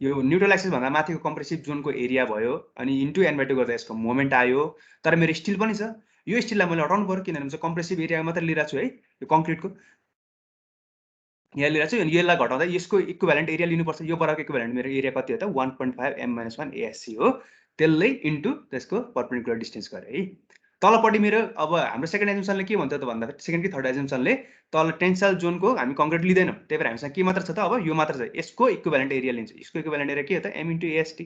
यो न्युट्रल एक्सिस भन्दा माथिको कम्प्रेसिभ जोनको एरिया भयो अनि इन्टु एन/2 गर्दा यसको मोमेन्ट आयो तर मेरो स्टिल पनि छ यो स्टिललाई मैले हटाउनु पर्यो किनभने कम्प्रेसिभ एरिया मात्र लिइरहेको छु है यो कङ्क्रिटको यहाँ लिइरहेको छु अनि यसलाई घटाउँदा यसको इक्विभ्यालेन्ट एरिया लिनुपर्छ यो बराबरको इक्विभ्यालेन्ट मेरो एरिया कति हो त 1.5 m - 1 एएससी हो त्यसलाई इन्टु त्यसको पर्पेन्डिकुलर डिस्टेन्स गरे है तलपट्टि मेरो अब हाम्रो सेकेन्ड एजम्सनले के भन्छ त भन्दाखेरि सेकेन्ड कि थर्ड एजम्सनले तल टेन्साइल जोनको हामी कङ्क्रिट लिँदैनौँ त्यही भएर हामीसँग के मात्र छ त अब यो मात्र छ यसको इक्विभ्यालेन्ट एरिया लिन्छ यसको इक्विभ्यालेन्ट एरिया के हो त m इन्टु एएसटी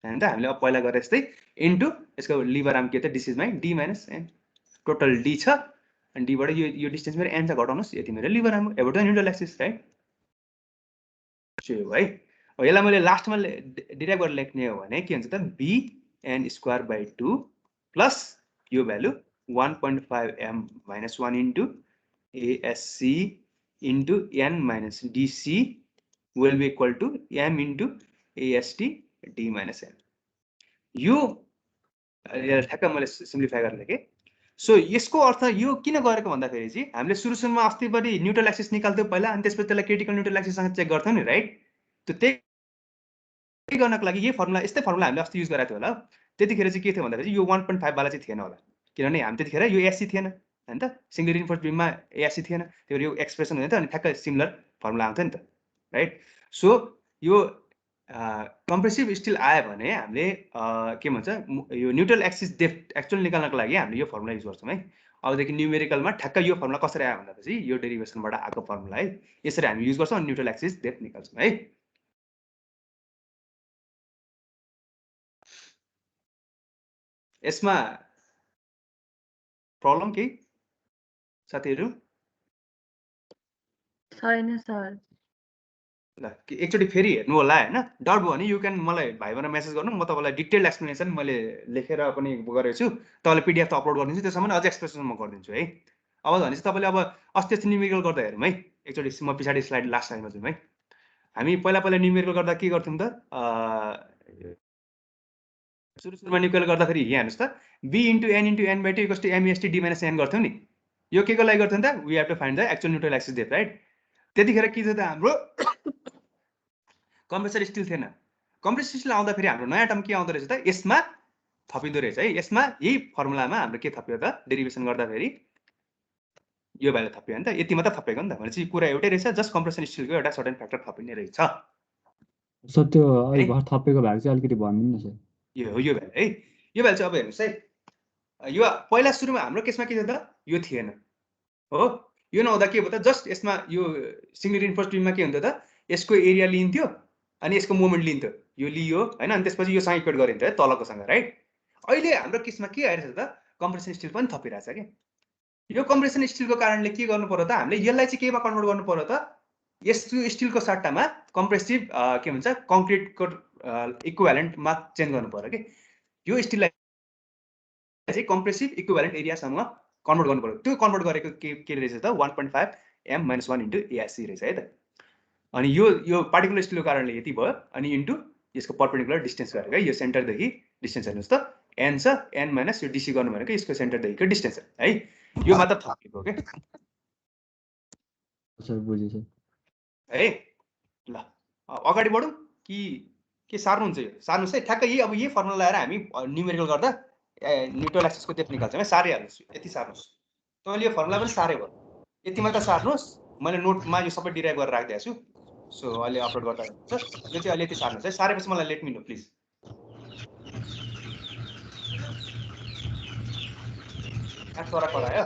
हैन त हामीले अब पहिला गरे जस्तै इन्टु यसको लिभर आर्म के त this is my D minus N total D छ अनि डीबाट यो डिस्टेन्स मेरो एन छ घटाउनुहोस् यति मेरो लिभर आर्म एबाट न्युट्रल एक्सिस राइट सो यो है अब यसलाई मैले लास्टमा डिराइभ गरेर लेख्ने हो भने के हुन्छ त B N square by 2 plus यो value 1.5 m - 1 into ASC into N minus DC will be equal to M into AST D minus N यो ठ्याक्क मैले सिम्प्लिफाई गरेर लेखेँ सो यसको अर्थ यो किन गरेको भन्दाखेरि चाहिँ हामीले सुरुमा अस्तिपट्टि न्युट्रल एक्सिस निकाल्थ्यौँ पहिला अनि त्यसपछि त्यसलाई क्रिटिकल न्युट्रल एक्सिससँग चेक गर्थ्यौँ नि राइट त्यो त्यही गर्नको लागि यही फर्मुला यस्तै फर्मुला हामीले अस्ति युज गरेको थियो होला त्यतिखेर चाहिँ के थियो भन्दाखेरि यो 1.5 वाला चाहिँ थिएन होला किनभने हामी त्यतिखेर यो एएससी थिएन हैन त सिंगल रिइन्फोर्स्ड बीममा एएससी थिएन त्यही भएर यो एक्सप्रेसन हुँदैन अनि ठ्याक्क सिमिलर फर्मुला आउँथ्यो नि त राइट सो यो कम्प्रेसिभ स्टिल आयो भने हामीले के भन्छ यो न्युट्रल एक्सिस डेप्थ एक्चुअल निकाल्नको लागि हामीले यो फर्मुला युज गर्छौँ है अबदेखि न्युमेरिकलमा ठ्याक्क यो फर्मुला कसरी आयो भन्दाखेरि यो डेरिभेसनबाट आएको फर्मुला है यसरी हामी युज गर्छौँ अनि न्युट्रल एक्सिस डेप्थ निकाल्छौँ है यसमा प्रब्लम केही साथीहरू छैन सर। ल एकचोटि फेरि हेर्नु होला हैन, डाउट भयो भने यु क्यान मलाई भाइबाट मेसेज गर्नु, म तपाईँलाई डिटेल एक्सप्लेनेसन मैले लेखेर पनि गरेको छु, तपाईँलाई PDF त अपलोड गरिदिन्छु, त्यसमा अझ एक्सप्लेनेसन म गरिदिन्छु है। अब भनेपछि तपाईँले अब अस्ति न्युमेरिकल गर्दा हेरौँ है, एकचोटि म पछाडि स्लाइड लास्ट स्लाइडमा जाउँ है। हामी पहिला न्युमेरिकल गर्दा के गर्थ्यौँ त, सुरुमा न्युमेरिकल गर्दाखेरि यहाँ हेर्नुहोस् त, b * n * n/2 = m * d - n गर्थ्यौँ नि। यो के को लागि गर्थ्यौँ त, we have to find the actual neutral axis depth right. त्यतिखेर के थियो त हाम्रो कम्प्रेसर स्टिल थिएन। कम्प्रेसर स्टिल आउँदाखेरि हाम्रो नयाँ टर्म के आउँदो रहेछ त, यसमा थपिँदो रहेछ है। यसमा यही फर्मुलामा हाम्रो के थप्यो त, डेरिभेसन गर्दाखेरि यो भ्यालु थप्यो नि त, यति मात्र थपेको नि त, भनेपछि कुरा एउटै रहेछ, जस्ट कम्प्रेसन स्टिलको एउटा सर्टेन फ्याक्टर थपिने रहेछ। सर त्यो अहिले भर थपेको भएको चाहिँ अलिकति भनिदिनु न सर। यो भ्यालु है, यो भ्यालु चाहिँ अब हेर्नुहोस् है, यो पहिला सुरुमा हाम्रो केसमा के थियो त, यो थिएन हो। यो नहुँदा के भयो त, जस्ट यसमा यो सिंगल रिइन्फोर्स बिममा के हुन्थ्यो त, यसको एरिया लिन्थ्यो अनि यसको मोमेन्ट लिन्थ्यो, यो लियो हैन, अनि त्यसपछि यो सँग इक्वेट गरिन्थ्यो है तलकोसँग राइट। अहिले हाम्रो केसमा के आइरहेछ त, कम्प्रेसन स्टिल पनि थपिरहेछ के। यो कम्प्रेसन स्टिलको कारणले के गर्नु पर्यो त, हामीले यसलाई चाहिँ केमा कन्भर्ट गर्नु पर्यो त, यस्तो स्टिलको सट्टामा कम्प्रेसिभ के भन्छ कङ्क्रिटको इक्विभ्यालेन्टमा चेन्ज गर्नु पर्यो के। यो स्टिललाई चाहिँ कम्प्रेसिभ इक्विभ्यालेन्ट एरियासँग कन्भर्ट गर्नु पर्यो। त्यो कन्भर्ट गरेको के रहेछ त, 1.5 m - 1 * ASC रहेछ है त। अनि यो पार्टिकुलर स्टिलको कारणले यति भयो, अनि इन्टु यसको परपेन्डिकुलर डिस्टेन्स गरेको है। यो सेन्टरदेखि डिस्टेन्स हेर्नुहोस् त, n छ, n - यो DC गर्नु भनेको यसको सेन्टरदेखिको डिस्टेन्स है। यो मात्र थपिएको के सर बुझेँ सर है। ल अगाडि बढौँ कि के सार्नुहुन्छ? यो सार्नुहोस् है ठ्याक्कै। यही अब यही फर्मुला लगाएर हामी न्युमेरिकल गर्दा न्युट्रल एक्सिसको डेप्थ निकाल्छौँ है। सारिहाल्नुहोस्, यति सार्नुहोस्, तपाईँले यो फर्मुला पनि सारे भयो, यति मात्र सार्नुहोस्। मैले नोटमा यो सबै डिराइभ गरेर राखिदिएको छु, सो अहिले अपलोड गर्दा हुन्छ। यो चाहिँ अहिले यति सार्नुहोस् है। सारेपछि मलाई लेट मी नो प्लिज। छोरा करायो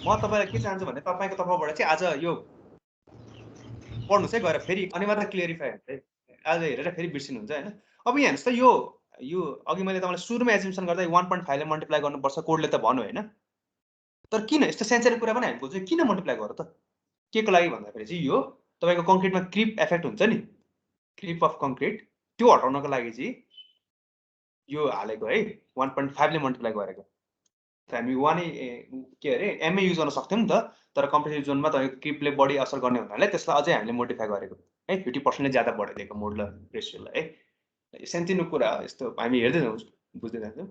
म तपाईँलाई के चाहन्छु भने, तपाईँको तर्फबाट चाहिँ आज यो पढ्नुहोस् है गएर फेरि, अनि मात्र क्लियरिफाई हुन्छ है। आज हेरेर फेरि बिर्सिनुहुन्छ होइन। अब यहाँ हेर्नुहोस् त, यो अघि मैले तपाईँलाई सुरुमा एजुम्सन गर्दा 1.5 ले मल्टिप्लाई गर्नुपर्छ कोडले त भन्यो होइन, तर किन यस्तो सानसानो कुरा पनि हामी बुझ्छौँ, किन मल्टिप्लाई गर त, के को लागि भन्दाखेरि चाहिँ यो तपाईँको कङ्क्रिटमा क्रिप इफेक्ट हुन्छ नि, क्रिप अफ कङ्क्रिट, त्यो हटाउनको लागि चाहिँ यो हालेको है। 1.5 ले मल्टिप्लाई गरेको। हामी के अरे एमए युज गर्न सक्थ्यौँ नि त, तर कम्प्रेसिभ जोनमा तपाईँको क्रिपले बढी असर गर्ने हुनाले त्यसलाई अझै हामीले मोडिफाई गरेको है। 50% ज्यादा बढाइदिएको मोडुलर रेसियोलाई है। सानोतिनो कुरा यस्तो हामी हेर्दै जान्छौँ, बुझ्दै जान्छौँ।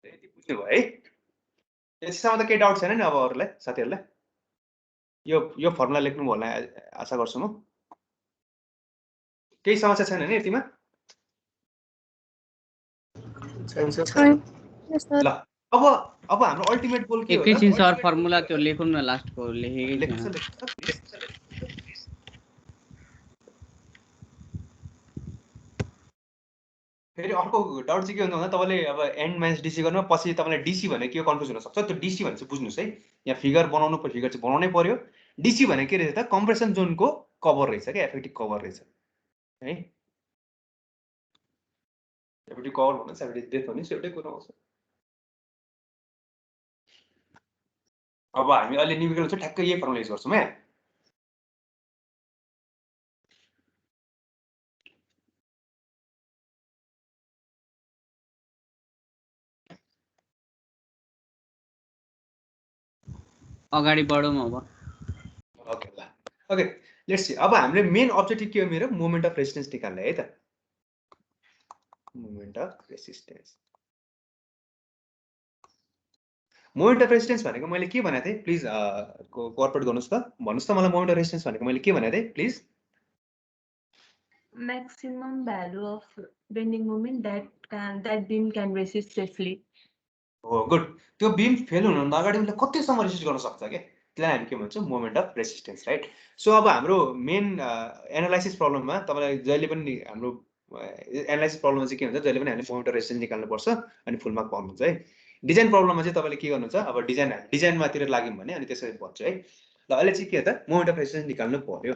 यति बुझ्नु भयो है। यसमा त केही डाउट छैन नि अब अरूलाई, साथीहरूलाई? यो फर्मुला लेख्नुभयो होला आशा गर्छु म। केही समस्या छैन नि यतिमा? ल अब हाम्रो अल्टिमेट गोल के हो त? एकैछिन सर फर्मुला त्यो लेखौँ न, लास्टको लेखेकै छैन। फेरि अर्को डाउट चाहिँ के हुन्छ भन्दा, तपाईँले अब n - DC गर्नु पछि तपाईँलाई DC भने के कन्फ्युज हुन सक्छ। त्यो DC भने चाहिँ बुझ्नुहोस् है, यहाँ फिगर बनाउनु फिगर चाहिँ बनाउनै पर्यो। DC भने के रहेछ त, कम्प्रेसन जोनको कभर रहेछ क्या, इफेक्टिभ कभर रहेछ है। इफेक्टिभ कभर भन्नु चाहिँ इफेक्टिभ डेप्थ भन्नु एउटै कुरा आउँछ। अब हामी अहिले न्युमेरिकल चाहिँ ठ्याक्कै यही फर्मुला युज गर्छौँ है। अगाडि बढौँ अब। ओके ल ओके लेट्स सी। अब हामीले मेन अब्जेक्टिभ के हो मेरो, मोमेन्ट अफ रेजिस्टेन्स निकाल्ने है त। Moment of resistance, moment of resistance भनेको मैले के भनेको थिएँ प्लिज कोअपरेट गर्नुहोस् त, भन्नुहोस् त मलाई मोमेन्ट अफ रेजिस्टेन्स भनेको मैले के भनेको थिएँ please? Maximum value of bending moment that beam can resist safely. हो गुड। त्यो बिम फेल हुनुभन्दा अगाडि उसले कतिसम्म रेजिस्ट गर्न सक्छ क्या, त्यसलाई हामी के भन्छौँ, moment of resistance right. So अब हाम्रो मेन एनालाइसिस प्रब्लममा तपाईँलाई जहिले पनि हाम्रो एनालाइसिस प्रब्लममा चाहिँ के हुन्छ जहिले पनि हामीले मोमेन्ट र रेजिस्टेन्स निकाल्नुपर्छ अनि फुल मार्क पाउनुहुन्छ है। डिजाइन प्रब्लममा चाहिँ तपाईँले के गर्नुहुन्छ अब डिजाइनमातिर लाग्यौँ भने अनि त्यसरी भन्छु है। ल अहिले चाहिँ के त मोमेन्ट अफ रेजिस्टेन्स निकाल्नु पर्यो।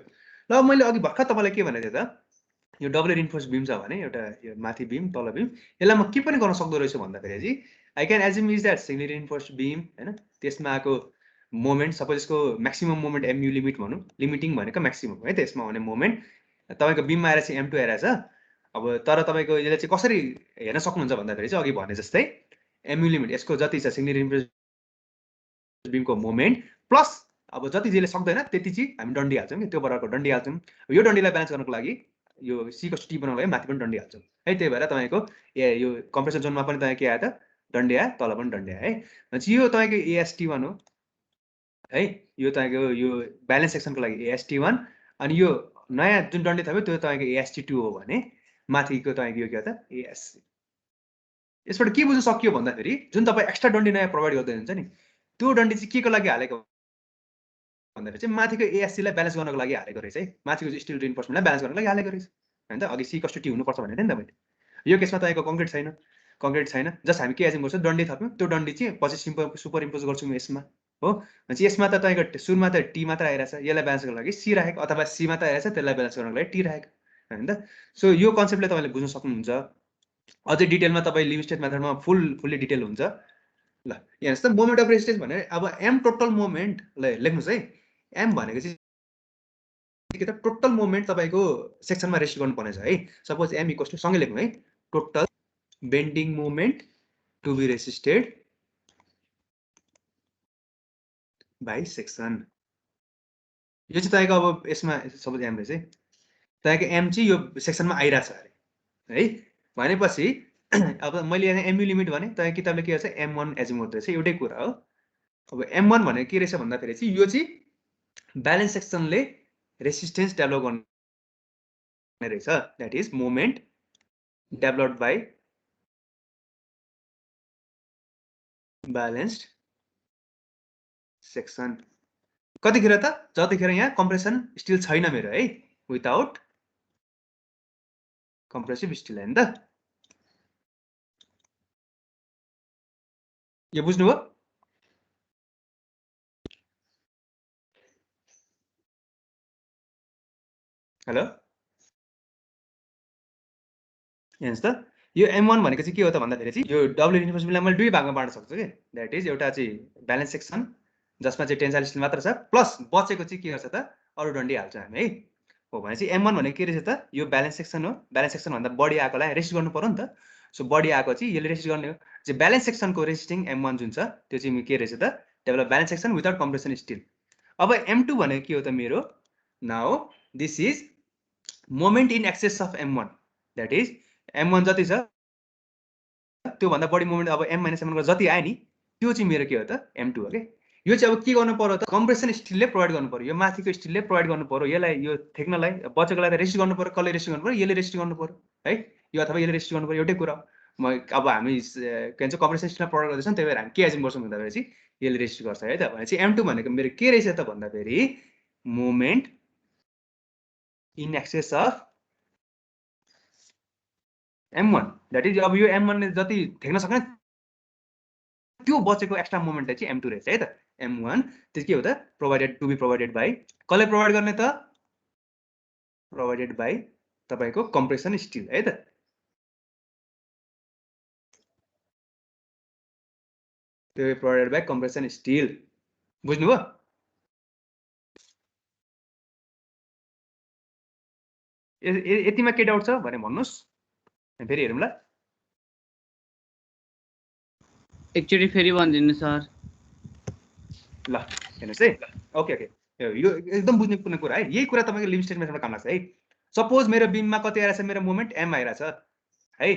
ल मैले अघि भर्खर तपाईँलाई के भनेको थिएँ त यो डबल रिइन्फोर्स बिम छ भने एउटा यो माथि बिम तल बिम यसलाई म के पनि गर्न सक्दो रहेछु भन्दाखेरि चाहिँ I can assume is that singly reinforce beam हैन त्यसमा आएको मोमेन्ट सपोज यसको म्याक्सिमम मोमेन्ट एमयु लिमिट भनौँ लिमिटिङ भनेको म्याक्सिमम है त्यसमा हुने मोमेन्ट तपाईँको बिममा आएर चाहिँ M2 आइरहेछ। अब तर तपाईँको यसले चाहिँ कसरी हेर्न सक्नुहुन्छ भन्दाखेरि चाहिँ अघि भने जस्तै एमयु लिमिट यसको जति छ सिंगली रिइन्फोर्स बिमको मोमेन्ट प्लस अब जति जसले सक्दैन त्यति चाहिँ हामी डन्डी हाल्छौँ कि त्यो बराबरको डन्डी हाल्छौँ। यो डन्डीलाई ब्यालेन्स गर्नको लागि यो C टी बनाउनको लागि माथि पनि डन्डी हाल्छौँ है। त्यही भएर तपाईँको यो कम्प्रेसन जोनमा पनि तपाईँ के आयो त डन्डी आयो तल पनि डन्डी आयो है। भनेपछि यो तपाईँको AST1 हो है। यो तपाईँको यो ब्यालेन्स सेक्सनको लागि AST1 अनि यो नयाँ जुन डन्डी थप्यो त्यो तपाईँको AST2 हो भने माथिको तपाईँको यो के हो त ASC। यसबाट के बुझ्न सकियो भन्दाखेरि जुन तपाईँ एक्स्ट्रा डन्डी नयाँ प्रोभाइड गर्दै हुनुहुन्छ नि त्यो डन्डी चाहिँ के को लागि हालेको भन्दाखेरि चाहिँ माथिको ASC लाई ब्यालेन्स गर्नको लागि हालेको रहेछ है। माथिको स्टिल रिइन्फोर्समेन्टलाई ब्यालेन्स गर्नको लागि हालेको रहेछ हैन त। अघि C टी हुनुपर्छ भनेको थिएँ नि त मैले। यो केसमा तपाईँको कङ्क्रिट छैन जस्ट हामी के एज्युम गर्छौँ डन्डी थप्यौँ त्यो डन्डी चाहिँ पछि सुपर इम्पोज गर्छौँ यसमा हो। भनेपछि यसमा त तपाईँको सुरुमा त T मात्र आइरहेछ यसलाई ब्यालेन्स गर्नको लागि C राखेको अथवा C मात्र आइरहेछ त्यसलाई ब्यालेन्स गर्नको लागि T राखेको हैन त। सो यो कन्सेप्टले तपाईँले बुझ्न सक्नुहुन्छ। अझै डिटेलमा तपाईँ लिमिटेड मेथडमा फुल्ली डिटेल हुन्छ। ल यहाँ त मोमेन्ट अफ रेजिस्टेन्स भने अब M टोटल मोमेन्ट ल लेख्नुहोस् है। M भनेको चाहिँ के त टोटल मोमेन्ट तपाईँको सेक्सनमा रेस्ट गर्नुपर्ने छ है। सपोज M इक्वल्स टु सँगै लेख्नु है total bending moment to be resisted by section. यो चाहिँ तपाईँको अब यसमा सपोज M रहेछ है तपाईँको M चाहिँ यो सेक्सनमा आइरहेछ अरे है। भनेपछि अब मैले यहाँ एमयु लिमिट भने तपाईँ किताबले के गर्छ M1 एज्युम गर्दो रहेछ एउटै कुरा हो। अब M1 भनेको के रहेछ भन्दाखेरि चाहिँ यो चाहिँ ब्यालेन्स सेक्सनले रेसिस्टेन्स डेभलप गर्ने रहेछ that is moment developed by balanced section. कतिखेर त जतिखेर यहाँ कम्प्रेसन स्टिल छैन मेरो है विदाउट कम्प्रेसिभ स्टिल हैन त। यो बुझ्नुभयो? हेलो हेर्नुहोस् त यो M1 भनेको चाहिँ के हो त भन्दाखेरि चाहिँ यो डबल रिइन्फोर्स बिमलाई मैले दुई भागमा बाँड्न सक्छु कि द्याट इज एउटा चाहिँ ब्यालेन्स सेक्सन जसमा चाहिँ टेन्साइल स्टिल मात्र छ प्लस बचेको चाहिँ के गर्छ त अरू डन्डी हाल्छ हामी है। हो भनेपछि M1 भनेको के रहेछ त यो ब्यालेन्स सेक्सन हो। ब्यालेन्स सेक्सन भन्दा बढी आएकोलाई रेस्ट गर्नु पर्यो नि त। सो बढी आएको चाहिँ यसले रेस्ट गर्ने हो चाहिँ ब्यालेन्स सेक्सनको रेजिस्टिङ M1 जुन छ त्यो चाहिँ के रहेछ त develop balance section without compression still. अब M2 भनेको के हो त मेरो now this is moment in excess of M1 that is M1 जति छ त्योभन्दा बढी मोमेन्ट अब M - M1 जति आयो नि त्यो चाहिँ मेरो के हो त M2 हो कि। यो चाहिँ अब के गर्नु पर्यो त कम्प्रेसन स्टिलले प्रोभाइड गर्नु पर्यो। यो माथिको स्टिलले प्रोभाइड गर्नु पर्यो यसलाई यो थेक्नलाई बचेकोलाई त रेस्ट गर्नु पर्यो। कसले रेस्ट गर्नु पर्यो यसले रेस्ट गर्नु पर्यो है यो अथवा यसले रेस्ट गर्नु पर्यो एउटै कुरा। म अब हामी के भन्छ कम्प्रेसन स्टिलमा प्रोभाइड गर्दैछौँ त्यही भएर हामी के एज्युम गर्छौँ भन्दाखेरि चाहिँ यसले रेस्ट गर्छ है त। भनेपछि M2 भनेको मेरो के रहेछ त भन्दाखेरि moment in excess of M1 that is अब यो M1 ले जति थेक्न सक्ने त्यो बचेको एक्स्ट्रा मोमेन्ट चाहिँ M2 रहेछ है त। M1 त्यो के हो त provided to be provided by कसले प्रोभाइड गर्ने त प्रोभाइडेड बाई तपाईँको कम्प्रेसन स्टिल है त। त्यो प्रोभाइडेड बाई कम्प्रेसन स्टिल बुझ्नुभयो? यतिमा के डाउट छ भने भन्नुहोस् फेरि हेरौँला। एकचोटि फेरि भनिदिनु सर। ल हेर्नुहोस् है ओके ओके यो एकदम बुझ्ने कुनै कुरा है। यही कुरा तपाईँको लिमिट स्टेटमेन्टमा काम लाग्छ है। सपोज मेरो बिममा कति आइरहेछ मेरो मोमेन्ट M आइरहेछ है।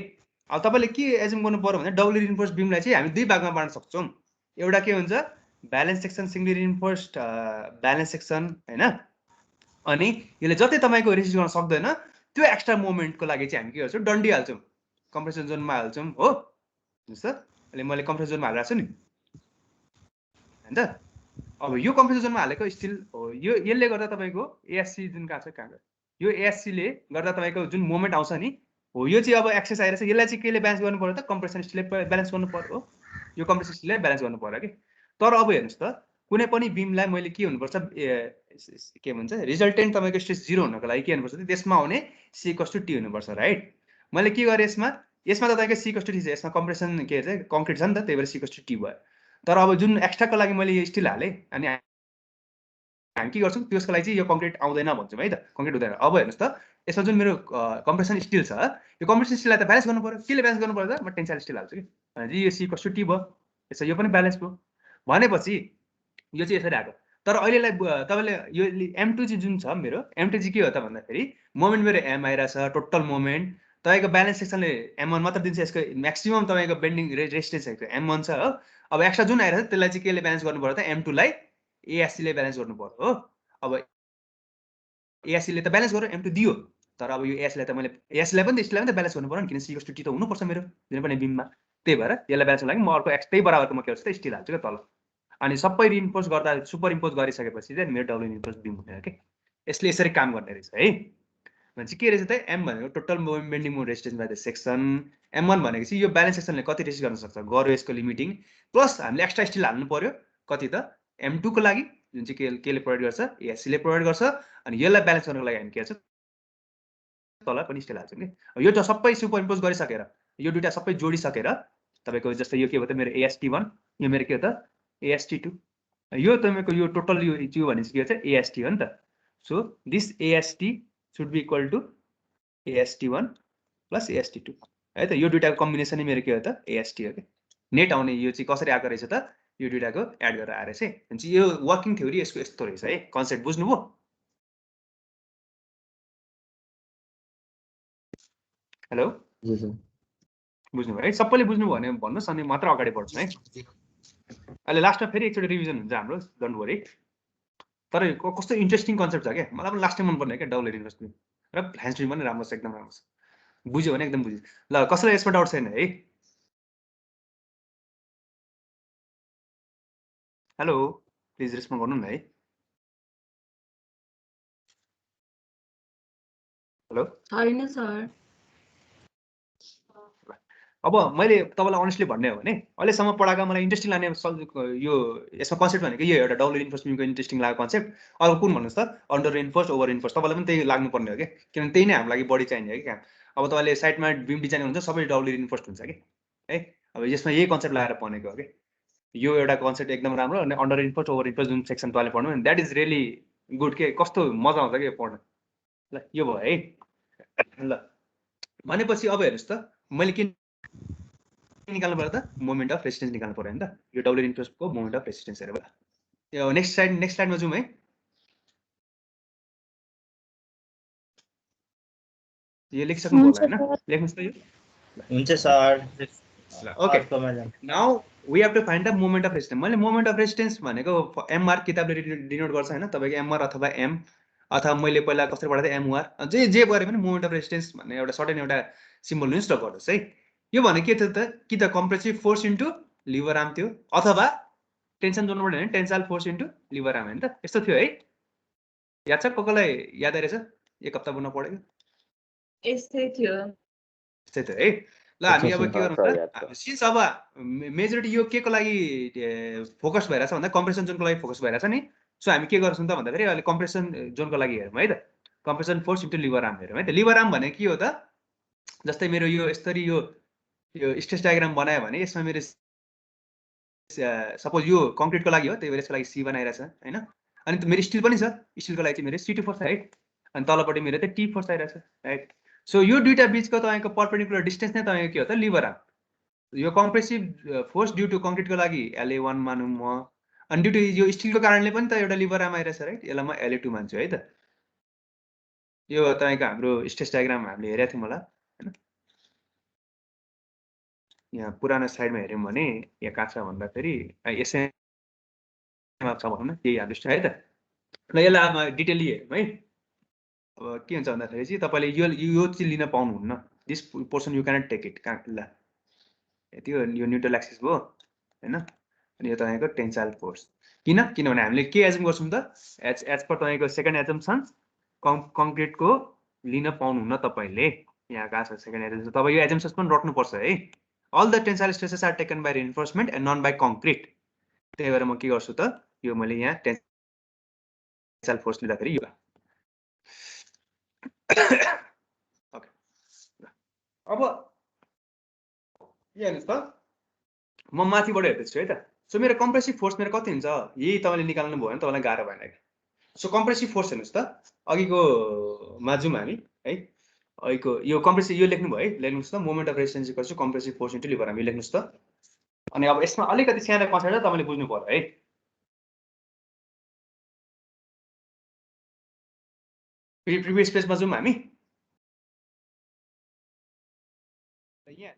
अब तपाईँले के एज्युम गर्नु पर्यो भने डबल रिइन्फोर्स बिमलाई चाहिँ हामी दुई भागमा बाँड्न सक्छौँ। एउटा के हुन्छ balance section singly reinforced balance section हैन अनि यसले जति तपाईँको रेसिस्ट गर्न सक्दैन त्यो एक्स्ट्रा मोमेन्टको लागि चाहिँ हामी के गर्छौँ डन्डी हाल्छौँ कम्प्रेसन जोनमा हाल्छौँ हो। हेर्नुहोस् त अहिले मैले कम्प्रेसन जोनमा हालिरहेको छु नि हैन त। अब यो कम्प्रेसन जोनमा हालेको स्टिल हो यो यसले गर्दा तपाईँको ASC जुन कहाँ छ कहाँ यो ASC ले गर्दा तपाईँको जुन मोमेन्ट आउँछ नि हो यो चाहिँ अब एक्सेस आइरहेछ यसलाई चाहिँ केले ब्यालेन्स गर्नु पर्यो त कम्प्रेसन स्टिलले ब्यालेन्स गर्नु पर्यो यो कम्प्रेसन स्टिलले ब्यालेन्स गर्नु पर्यो कि तर अब हेर्नुस् त कुनै पनि बीमलाई मैले के हुनुपर्छ के भन्छ रिजल्टेन्ट तपाईको स्ट्रेस 0 हुनको लागि के हुनुपर्छ त त्यसमा आउने C = T हुनुपर्छ राइट मैले के गरे यसमा त तपाईको C = T छ यसमा कम्प्रेसन के चाहिँ कङ्क्रिट छ नि त त्यही भएर C = T भयो तर अब जुन एक्स्ट्राको लागि मैले यो स्टिल हाले अनि हामी के गर्छौं त्यसको लागि चाहिँ यो कङ्क्रिट आउँदैन भन्छौं है त कङ्क्रिट हुँदैन अब हेर्नुस् त यसमा जुन मेरो कम्प्रेसन स्टिल छ यो कम्प्रेसन स्टिललाई त ब्यालेन्स गर्नु पर्यो केले ब्यालेन्स गर्नु पर्यो त म टेन्साइल स्टिल हाल्छु कि यो C = T भयो यसो यो पनि ब्यालेन्स भयो भनेपछि यो चाहिँ यसरी आको तर अहिलेलाई तपाईले यो M2 चाहिँ जुन छ मेरो M2 चाहिँ के हो त भन्दाखेरि मोमेन्ट मेरो M आइराछ टोटल मोमेन्ट तपाईको ब्यालेन्स सेक्सनले M1 मात्र दिन्छ यसको म्याक्सिमम तपाईको बेन्डिङ रेजिस्टेन्स M1 छ हो अब एक्स्ट्रा जुन आइराछ त्यसलाई चाहिँ केले ब्यालेन्स गर्नु पर्यो त M2 लाई ASC ले ब्यालेन्स गर्नु पर्यो हो अब ASC ले त ब्यालेन्स गर्यो M2 दियो तर अब यो ASC लाई त मैले ASC लाई पनि स्टिललाई पनि त ब्यालेन्स गर्नु पर्यो नि किन C = T त हुनुपर्छ मेरो जुन पनि बीममा त्यही भएर यसलाई ब्यालेन्स गर्न लागि म अर्को एक्स त्यही बराबरको म के गर्छु त स्टिल हाल्छु के तल अनि सबै रिइन्फोर्स गर्दा सुपर इम्पोज गरिसकेपछि चाहिँ मेरो डबल इन्फोर्स बीम हुने हो के यसले यसरी काम गर्ने रहेछ है भन्छ के रहेछ त M भनेको total moment bending moment resistance by the section M1 भनेको चाहिँ यो ब्यालेन्स सेक्सनले कति रेजिस्ट गर्न सक्छ गर्यो यसको लिमिटिङ प्लस हामीले एक्स्ट्रा स्टिल हाल्नु पर्यो कति त M2 को लागि जुन चाहिँ केले प्रोवाइड गर्छ ASC ले प्रोवाइड गर्छ अनि यसलाई ब्यालेन्स गर्नको लागि हामी के गर्छ तल पनि स्टिल हाल्छौं के यो त सबै सुपर इम्पोज गरिसकेर यो दुईटा सबै जोडिसकेर तपाईको जस्तै यो के भयो त मेरो AST1 यो मेरो के हो त AST2 यो तपाईको यो टोटल यो भनेपछि के छ AST हो नि त so this AST should be equal to AST1 plus AST2 है त यो दुईटाको कम्बिनेसन नै मेरो के हो त AST हो के नेट आउने यो चाहिँ कसरी आएको रहेछ त यो दुईटाको एड गरेर आएर चाहिँ हुन्छ यो वर्किङ थ्योरी यसको यस्तो रहेछ है कन्सेप्ट बुझ्नुभयो हेलो बुझ्नुभयो है सबैले बुझ्नुभयो भने भन्नुस् अनि मात्र अगाडि बढ्छौं है अहिले लास्टमा फेरि एकचोटि रिभिजन हुन्छ हाम्रो डोन्ट वरी तर कस्तो इन्ट्रेस्टिङ कन्सेप्ट छ के मलाई पनि लास्ट टाइम मन पर्ने के डबल इन्भेस्टमेन्ट र फ्लान्स पनि राम्रो छ एकदम राम्रो छ बुझ्यो भने एकदम बुझ्यो ल कसैलाई यसमा डाउट छैन है हेलो प्लिज रेस्पोन्ड गर्नु न है हेलो छैन सर अब मैले तपाईलाई अनेस्टली भन्ने हो भने अहिलेसम्म पढाएको मलाई इन्ट्रेस्टिङ लाग्ने यो यसमा कन्सेप्ट भनेको यो एउटा डबल इन्फोर्समेन्टको इन्ट्रेस्टिङ लागेको कन्सेप्ट अर्को कुन भन्नुहोस् त अन्डर इन्फोर्स ओभर इन्फोर्स तपाईँलाई पनि त्यही लाग्नुपर्ने हो कि किनभने त्यही नै हाम्रो लागि बढी चाहिने हो कि काम अब तपाईँले साइडमा बिम डिजाइन हुन्छ सबै डबल इन्फोर्स हुन्छ कि है अब यसमा यही कन्सेप्ट लगाएर बनेको हो कि यो एउटा कन्सेप्ट एकदम राम्रो अनि अन्डर इन्फोर्स ओभर इन्फोर्स जुन सेक्सन तपाईँले पढ्नु द्याट इज रियली गुड के कस्तो मजा आउँछ कि पढ्न ल यो भयो है ल भनेपछि अब हेर्नुहोस् त मैले के निकाल्नु पर्यो त मोमेन्ट अफ रेजिस्टेन्स निकाल्नु पर्यो नि त यो डबल इन्फोर्सको मोमेन्ट अफ रेजिस्टेन्स हेरेर यो नेक्स्ट स्लाइडमा जाउँ है यो लेखिसक्नु होला हैन लेख्नुस् त यो हुन्छ sir okay now we have to find the moment of resistance मैले मोमेन्ट अफ रेजिस्टेन्स भनेको एमआर किताबले डिनोट गर्छ हैन तपाईको एमआर अथवा एम अथवा मैले पहिला कसरी पढाथे एमआर जे गरे पनि मोमेन्ट अफ रेजिस्टेन्स भन्ने एउटा सर्टेन एउटा सिम्बल युज गर्नुस् है यो भने के थियो त कि त compressive force into lever arm थियो अथवा टेन्सन जोन पढ्यो भने tensile force into lever arm हैन त यस्तो थियो है याद छ कसलाई याद आइरहेछ एक हप्ता पुनः पढेको यस्तै थियो त्यस्तै थियो है ल हामी अब के गरौँ त सिन्स अब मेजोरिटी यो के को लागि फोकस भइरहेछ भन्दा कम्प्रेसन जोनको लागि फोकस भइरहेछ नि सो हामी के गर्छौँ त भन्दाखेरि अहिले कम्प्रेसन जोनको लागि हेरौँ है त compression force into lever arm हेरौँ है त लिभर आर्म भने के हो त जस्तै मेरो यो यसरी यो स्ट्रेस डायग्राम बनायो भने यसमा मेरो सपोज यो कङ्क्रिटको लागि हो त्यही भएर यसको लागि C बनाइरहेछ हैन अनि मेरो स्टिल पनि छ स्टिलको लागि चाहिँ मेरो C2 फोर्स राइट अनि तलपट्टि मेरो चाहिँ T फोर्स आइरहेछ राइट सो यो दुईटा बीचको तपाईको परपेन्डिकुलर डिस्टेन्स नै तपाईको के हो त लिभर आर्म यो कम्प्रेसिभ फोर्स ड्यू टु कङ्क्रिटको लागि LA1 मानौँ म अनि ड्यू टु यो स्टिलको कारणले पनि त एउटा लिभर आर्म आइरहेछ राइट यसलाई म LA2 मान्छु है त यो तपाईको हाम्रो स्ट्रेस डायग्राम हामीले हेरेको थियौँ होला हैन यहाँ पुरानो स्लाइडमा हेर्यौँ भने यहाँ कहाँ छ भन्दाखेरि यसैमा छ भनौँ न यही हाल्नुहोस् है त ल यसलाई अब डिटेलली हेरौँ है अब के हुन्छ भन्दाखेरि चाहिँ तपाईँले यो चाहिँ लिन पाउनुहुन्न this portion you cannot take it कहाँ ल त्यो यो न्युट्रल एक्सिस भयो हैन अनि यो तपाईँको टेन्साइल फोर्स किनभने हामीले के एजुम गर्छौँ त एज पर तपाईँको सेकेन्ड एजम्सन कङ्क्रिटको लिन पाउनुहुन्न तपाईँले यहाँ कहाँ छ सेकेन्ड एजम्पसन तपाईँ यो एजम्पसन्स पनि रट्नुपर्छ है all the tensile stresses are taken by reinforcement and none by concrete त्यही भएर म के गर्छु त यो मैले यहाँ टेन्साइल फोर्स लिँदाखेरि यो ओके अब यहाँ हेर्नुहोस् त म माथिबाट हेर्दैछु है त सो मेरो कम्प्रेसिभ फोर्स मेरो कति हुन्छ यही तपाईँले निकाल्नु भयो भने तपाईँलाई गाह्रो भएन क्या सो कम्प्रेसिभ फोर्स हेर्नुहोस् त अघिको जाउँ हामी है अघिको यो कम्प्रेसिभ यो लेख्नु भयो है लेख्नुहोस् त moment of resistance equals to compressive force into lever हामी लेख्नुहोस् त अनि अब यसमा अलिकति सानो कन्सेप्ट तपाईँले बुझ्नु पर्यो है प्रिभियस पेजमा जाउँ हामी यहाँ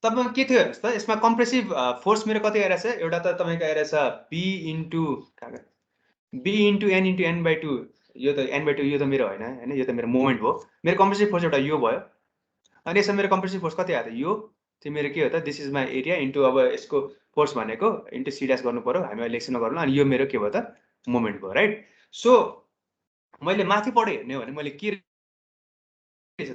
तपाईँ के थियो हेर्नुहोस् त यसमा कम्प्रेसिभ फोर्स मेरो कति आइरहेछ एउटा त तपाईँको आइरहेछ बी इन्टु n/2 यो त n/2 यो त मेरो होइन यो त मेरो मोमेन्ट भयो मेरो कम्प्रेसिभ फोर्स एउटा यो भयो अनि यसमा मेरो कम्प्रेसिभ फोर्स कति आयो त यो चाहिँ मेरो के हो त this is my area into अब यसको फोर्स भनेको इन्टु सी ड्यास गर्नु पर्यो हामी अहिले एकछिन गर्नु अनि यो मेरो के भयो त मोमेन्ट भयो राइट सो मैले माथिबाट हेर्ने हो भने मैले के रहेछ त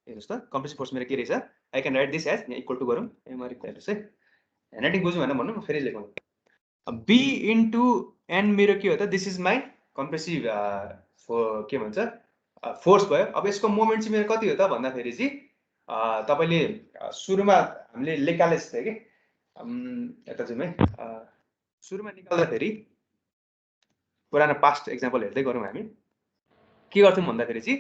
हेर्नुहोस् त कम्प्रेसिभ फोर्स मेरो के रहेछ I can write this as यहाँ इक्वल टु गरौँ हेर्नुहोस् है ह्यान्डराइटिङ बुझ्नु भने भन्नु म फेरि लेखौँ बी इन्टु एन मेरो के हो त दिस इज माई कम्प्रेसिभ के भन्छ फोर्स भयो अब यसको मोमेन्ट चाहिँ मेरो कति हो त भन्दाखेरि चाहिँ तपाईँले सुरुमा हामीले निकालेको थियो कि यता जाउँ है सुरुमा निकाल्दाखेरि पुरानो पास्ट एक्जाम्पल हेर्दै गरौँ हामी के गर्थ्यौँ भन्दाखेरि चाहिँ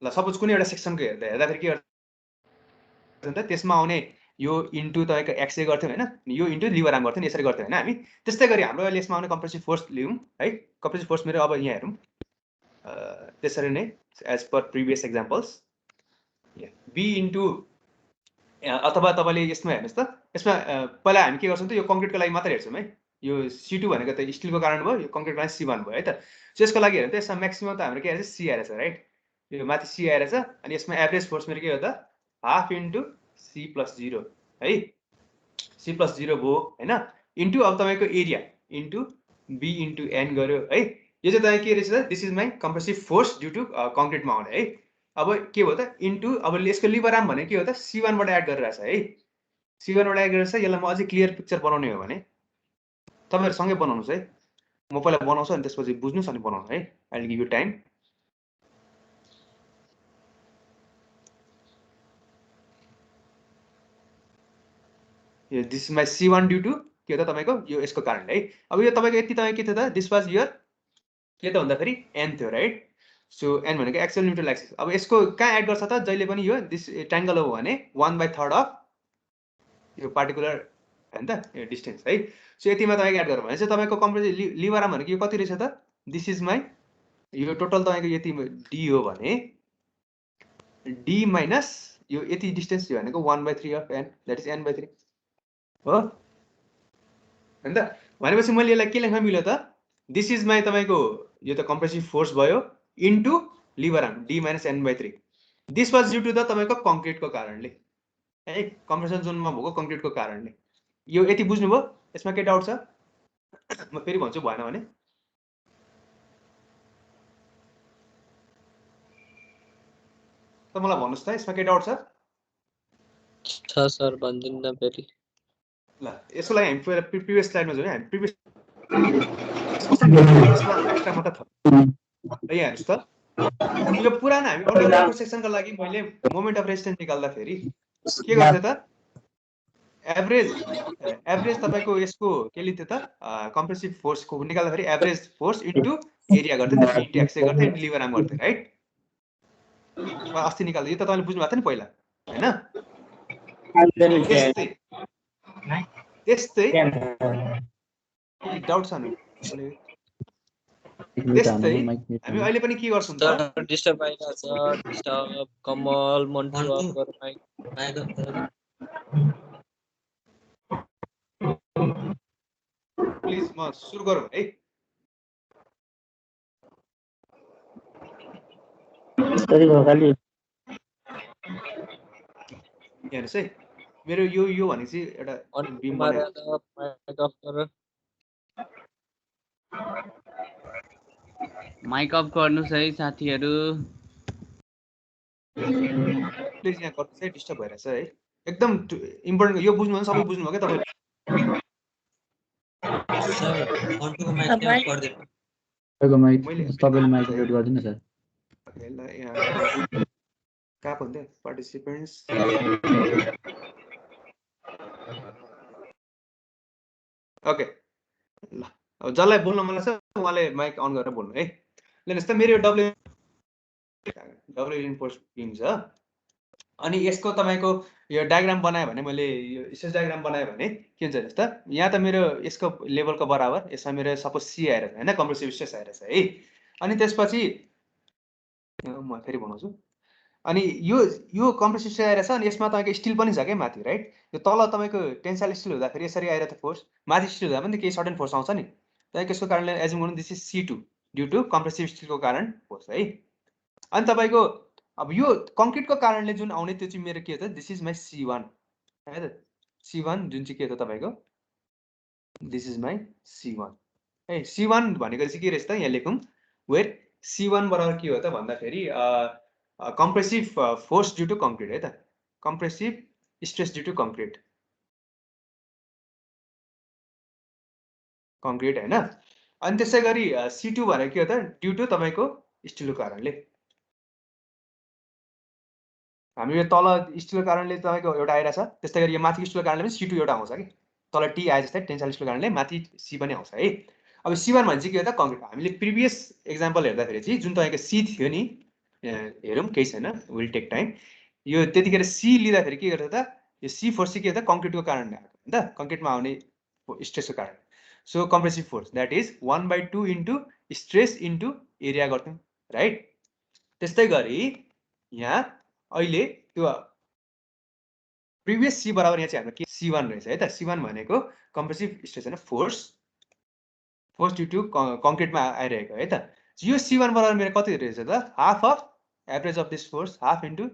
ल सपोज कुनै एउटा सेक्सनको हेर्दाखेरि के गर्थ्यौँ त त्यसमा आउने यो इन्टु तपाईँको एक्सए गर्थ्यौँ होइन यो इन्टु लिभर आर्म गर्थ्यौँ यसरी गर्थ्यौँ होइन हामी त्यस्तै गरी हाम्रो अहिले यसमा आउने कम्प्रेसिभ फोर्स लियौँ है कम्प्रेसिभ फोर्स मेरो अब यहाँ हेरौँ त्यसरी नै as per previous examples B into अथवा तपाईँले यसमा हेर्नुहोस् त यसमा पहिला हामी के गर्छौँ त यो कङ्क्रिटको लागि मात्रै हेर्छौँ है यो C2 भनेको त स्टिलको कारण भयो यो कङ्क्रिटको लागि C1 भयो है त सो यसको लागि हेर्नु त यसमा म्याक्सिमम त हाम्रो के आएछ C आएछ राइट यो माथि C आएछ अनि यसमा एभरेज फोर्स मेरो के हो त हाफ इन्टु C+0 है C+0 भयो होइन इन्टु अब तपाईँको area into B into N गर्यो है यो चाहिँ तपाईँ के रहेछ त this is my compressive force due to कङ्क्रिटमा आउने है अब के भयो त इन्टु अब यसको लिभर आर्म भनेको के हो त C1बाट एड गरेर छ है C1बाट एड गरेर छ यसलाई म अझै क्लियर पिक्चर बनाउने हो भने तपाईँहरू सँगै बनाउनुहोस् है म पहिला बनाउँछु अनि त्यसपछि बुझ्नुहोस् अनि बनाउनु है I will give you time यो this my C1 due to के हो त तपाईँको यो यसको कारणले है अब यो तपाईँको यति तपाईँ के थियो त दिस वाज यर के त भन्दाखेरि n थियो राइट सो n भनेको एक्सियल न्युट्रल एक्सिस अब यसको कहाँ एड गर्छ त जहिले पनि यो दिस ट्रायङ्गल हो भने 1/3 अफ यो पार्टिकुलर होइन त यो डिस्टेन्स है सो यतिमा तपाईँको एड गर्नु भने चाहिँ तपाईँको कम्प्रेसिभ लिभर आर्म भनेको यो कति रहेछ त दिस इज माई यो टोटल तपाईँको यति डी हो भने डी माइनस यो यति डिस्टेन्स भनेको 1/3 of n that is n/3 हो होइन त भनेपछि मैले यसलाई के लेख्न मिल्यो त दिस इज माई तपाईँको यो त कम्प्रेसिभ फोर्स भयो into lever arm D minus n/3 this was due to the तपाईँको कङ्क्रिटको कारणले है कम्प्रेसन जोनमा भएको कङ्क्रिटको कारणले यो यति बुझ्नुभयो यसमा के डाउट छ म फेरि भन्छु भएन भने त मलाई भन्नुहोस् त यसमा के डाउट छ सर भन्दिनँ फेरि ल यसको लागि हामी प्रिभियस स्लाइडमा जाउँ हामी प्रिभियस एक्स्ट्रा मात्र छ यहाँ हेर्नुहोस् त यो पुरानो हामी अर्को सेक्सनको लागि मैले मोमेन्ट अफ रेजिस्टेन्स निकाल्दाखेरि के गर्थ्यो त एभरेज तपाईँको यसको के लिन्थ्यो त कम्प्रेसिभ फोर्सको निकाल्दाखेरि एभरेज फोर्स इन्टु एरिया गर्थ्यो नि इन्टु एक्सए गर्थ्यो इन्टु लिभर आर्म गर्थ्यो राइट अस्ति निकाल्दा यो त तपाईँले बुझ्नु भएको थियो नि पहिला होइन त्यस्तै डाउट छ नि त्यस्तै हामी अहिले पनि के गर्छौँ त डिस्टर्ब आइरहेछ डिस्टर्ब कमल मन्टु अगर प्लिज म सुरु गरौँ है हेर्नुहोस् है मेरो यो भने चाहिँ एउटा बिम माइक अफ गर्नुहोस् है साथीहरू प्लिज यहाँ गर्नु चाहिँ डिस्टर्ब भइरहेछ है एकदम इम्पोर्टेन्ट यो बुझ्नु सबै बुझ्नुभयो क्या तपाईँ सर अर्कोको माइक चाहिँ अफ गरिदिनु तपाईँको माइक मैले तपाईँले माइक म्युट गरिदिनु सर यसलाई यहाँ कहाँ भन्दै पार्टिसिपेन्ट्स ओके ल अब जसलाई बोल्न मन लाग्छ उहाँले माइक अन गरेर बोल्नु है लिनुहोस् त मेरो डब्ल्यु इन्फोर्स टिम छ अनि यसको तपाईँको यो डायग्राम बनायो भने मैले यो स्टेज डायग्राम बनायो भने के हुन्छ हेर्नुहोस् त यहाँ त मेरो यसको लेभलको बराबर यसमा मेरो सपोज सी आइरहेछ होइन कम्प्रेसिभ स्ट्रेस आइरहेछ है अनि त्यसपछि म फेरि बनाउँछु अनि यो कम्प्रेसिभ स्ट्रेस आइरहेछ अनि यसमा तपाईँको स्टिल पनि छ क्या माथि राइट यो तल तपाईँको टेन्साइल स्टिल हुँदाखेरि यसरी आइरहेको फोर्स माथि स्टिल हुँदा पनि त केही सर्टेन फोर्स आउँछ नि तपाईँको यसको कारणले एज्युम गर्नु this is C2 due to compressive स्टिलको कारण फोर्स है अनि तपाईँको अब यो कङ्क्रिटको कारणले जुन आउने त्यो चाहिँ मेरो के हो त दिस इज माई C1 है त C1 जुन चाहिँ के हो त तपाईँको दिस इज माई C1 है C1 भनेको चाहिँ के रहेछ त यहाँ लेखौँ वेयर C1 बराबर के हो त भन्दाखेरि compressive force due to concrete है त compressive stress due to concrete होइन अनि त्यसै गरी C2 भनेको के हो त ड्यु टु तपाईँको स्टिलको कारणले हामी यो तल स्टिलको कारणले तपाईँको एउटा आइरहेछ त्यस्तै गरी यो माथि स्टिलको कारणले पनि C2 एउटा आउँछ कि तल टी आए जस्तै टेन्साइल स्टिलको कारणले माथि C पनि आउँछ है अब C1 भने चाहिँ के हो त कङ्क्रिट हामीले प्रिभियस एक्जाम्पल हेर्दाखेरि चाहिँ जुन तपाईँको C थियो नि हेरौँ केही छैन विल टेक टाइम यो त्यतिखेर C लिँदाखेरि के गर्छ त यो C फोर्स चाहिँ के हो त कङ्क्रिटको कारणले आएको नि त कङ्क्रिटमा आउने स्ट्रेसको कारण so compressive force that is 1/2 into stress into area गर्थ्यौँ राइट त्यस्तै गरी यहाँ अहिले त्यो प्रिभियस C बराबर यहाँ चाहिँ हाम्रो के C1 रहेछ है त C1 भनेको कम्प्रेसिभ स्ट्रेस होइन फोर्स ड्यु टु कङ्क्रिटमा आइरहेको है त यो C1 बराबर मेरो कति रहेछ त half of average of this force half into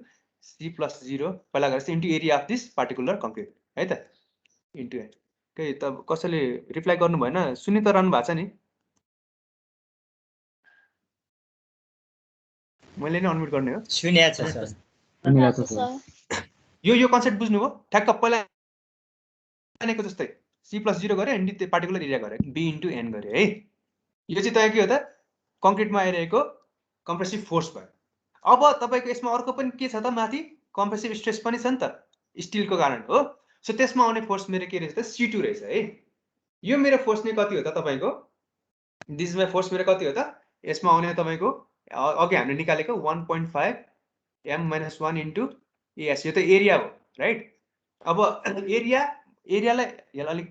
C + 0 पहिला गरेर into area of this particular concrete है त इन्टु के त कसैले रिप्लाई गर्नु भएन सुनि त रहनु भएको छ नि मैले नै अनम्युट गर्ने हो सुनिएको छ सर यो कन्सेप्ट बुझ्नुभयो ठ्याक्क पहिला जानेको जस्तै C + 0 गरे अनि त्यो पार्टिकुलर एरिया गरे B इन्टु N गरे है यो चाहिँ तपाईँ के हो त कङ्क्रिटमा आइरहेको कम्प्रेसिभ फोर्स भयो अब तपाईँको यसमा अर्को पनि के छ त माथि कम्प्रेसिभ स्ट्रेस पनि छ नि त स्टिलको कारण हो सो त्यसमा आउने फोर्स मेरो के रहेछ त C2 रहेछ है यो मेरो फोर्स नै कति हो त तपाईँको दिस इज माई फोर्स मेरो कति हो त यसमा आउने तपाईँको अघि हामीले निकालेको 1.5 M-1 इन्टु AS यो त एरिया हो राइट अब एरियालाई यसलाई अलिक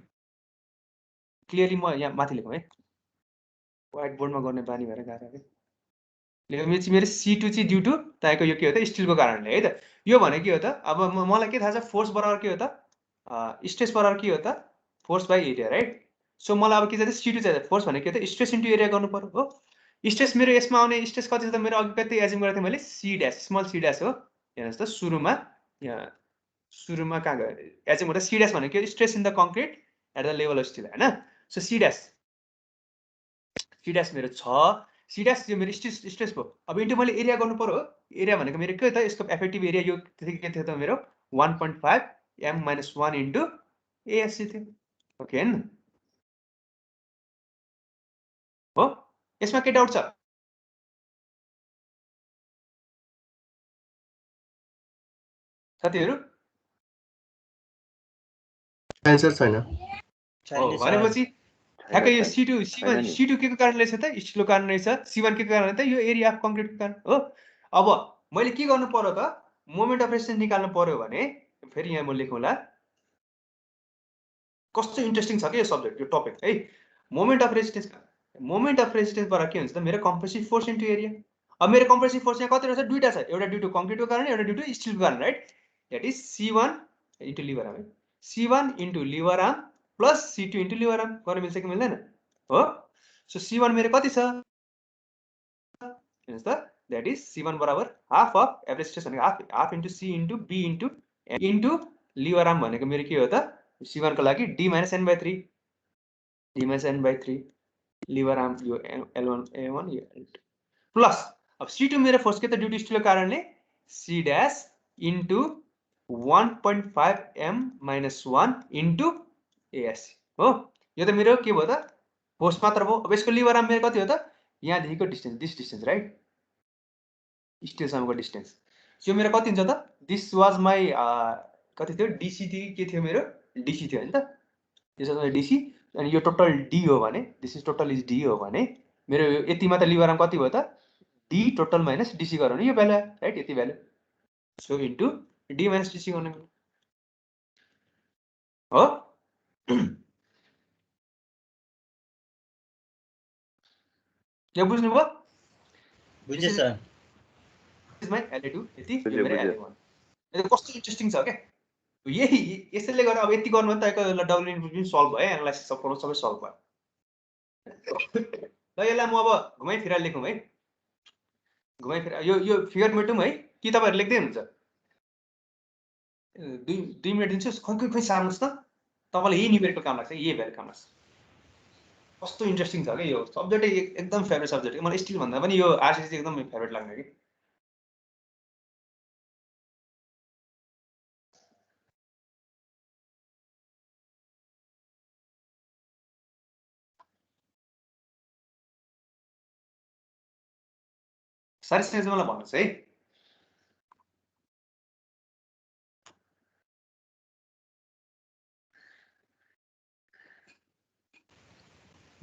क्लियरली म यहाँ माथि लेखौँ है व्हाइट बोर्डमा गर्ने बानी भएर गाह्रो है लेखौँ मेरो C2 चाहिँ ड्यु टु तपाईँको यो के हो त स्टिलको कारणले है त यो भने के हो त अब मलाई के थाहा छ फोर्स बराबर के हो त स्ट्रेस बराबर के हो त force by area right so मलाई अब के चाहिन्छ C2 चाहिन्छ फोर्स भनेको के हो त स्ट्रेस इन्टु एरिया गर्नु पर्यो हो स्ट्रेस मेरो यसमा आउने स्ट्रेस कति छ त मेरो अघि कति एज्युम गरेको थिएँ मैले C' स्मल C' हो हेर्नुहोस् त सुरुमा कहाँ गयो एज्युम गर्दा C' भनेको stress in the concrete at the level of steel होइन सो C' मेरो छ C' यो मेरो स्ट्रेस भयो अब इन्टु मैले एरिया गर्नु पर्यो एरिया भनेको मेरो के हो त यसको एफेक्टिभ एरिया यो के थियो त मेरो 1.5 M-1 इन्टु ASC थियो ओके होइन हो यसमा के डाउट छ साथीहरू आन्सर छैन भनेपछि ठ्याक्कै यो C2 के को कारणले छ त स्टिलको कारण रहेछ C1 के को कारणले त यो एरिया अफ कङ्क्रिटको कारण हो अब मैले के गर्नु पर्यो त मोमेन्ट अफ रेजिस्टेन्स निकाल्नु पर्यो भने फेरि यहाँ म लेखौँला कस्तो इन्ट्रेस्टिङ छ कि यो सब्जेक्ट यो टपिक है मोमेन्ट अफ रेजिस्टेन्सबाट के हुन्छ त मेरो कम्प्रेसिभ फोर्स इन्टु एरिया अब मेरो कम्प्रेसिभ फोर्स यहाँ कति रहेछ दुईटा छ एउटा ड्यु टु कङ्क्रिटको कारण एउटा ड्यु टु स्टिलको कारण right that is C1 into lever arm C1 into lever arm plus C2 into lever arm गर्न मिल्छ कि मिल्दैन हो सो C1 मेरो कति छ हेर्नुहोस् त द्याट इज C1 बराबर हाफ अफ एभरेज स्ट्रेस भनेको half into C into B into N into lever arm भनेको मेरो के हो त C1 को लागि D - N/3 D - N/3 liver arm यो L1 A1 यो L2 प्लस अब C2 मेरो फोर्स के त ड्युटी स्टिलको कारणले C' into 1.5 m minus 1 into ASC हो। यो त मेरो के भयो त फोर्स मात्र भयो। अब यसको लिभर आर्म मेरो कति हो त यहाँदेखिको डिस्टेन्स, दिस डिस्टेन्स राइट, स्टिलसम्मको डिस्टेन्स। यो मेरो कति हुन्छ त, दिस वाज माई कति थियो डिसी थियो के थियो मेरो डिसी थियो होइन त, त्यसो डिसी। अनि यो टोटल डी हो भने, this is total is D हो भने मेरो यतिमा त लिभर आर्म कति भयो त डी टोटल माइनस डिसी गरौँ नि यो भ्यालु राइट, यति value. So into D minus DC गर्ने हो। यो बुझ्नुभयो? बुझेँ सर। LA2 यति, यो मेरो LA1। यो कस्तो इन्ट्रेस्टिङ छ क्या, यही यसैले गर्दा अब यति गर्नु भने तपाईँको डबल इन्फर्मेसन सल्भ भयो, एनालाइसिस सबै सल्भ भयो। ल यसलाई म अब घुमाइ फिराइ लेखौँ है, घुमाइ फिरा यो फिगर मेटौँ है, कि तपाईँहरू लेख्दै हुनुहुन्छ? दुई मिनट दिन्छु, खोइ सार्नुहोस् त, तपाईँलाई यही न्युमेरिकल काम लाग्छ, यही भ्यालु काम लाग्छ। कस्तो इन्ट्रेस्टिङ छ क्या यो सब्जेक्टै, एकदम फेभरेट सब्जेक्ट। मलाई स्टिल भन्दा पनि यो आरसिसी एकदम फेभरेट लाग्ने कि। सारी चाहिँ मलाई भन्नुहोस् है।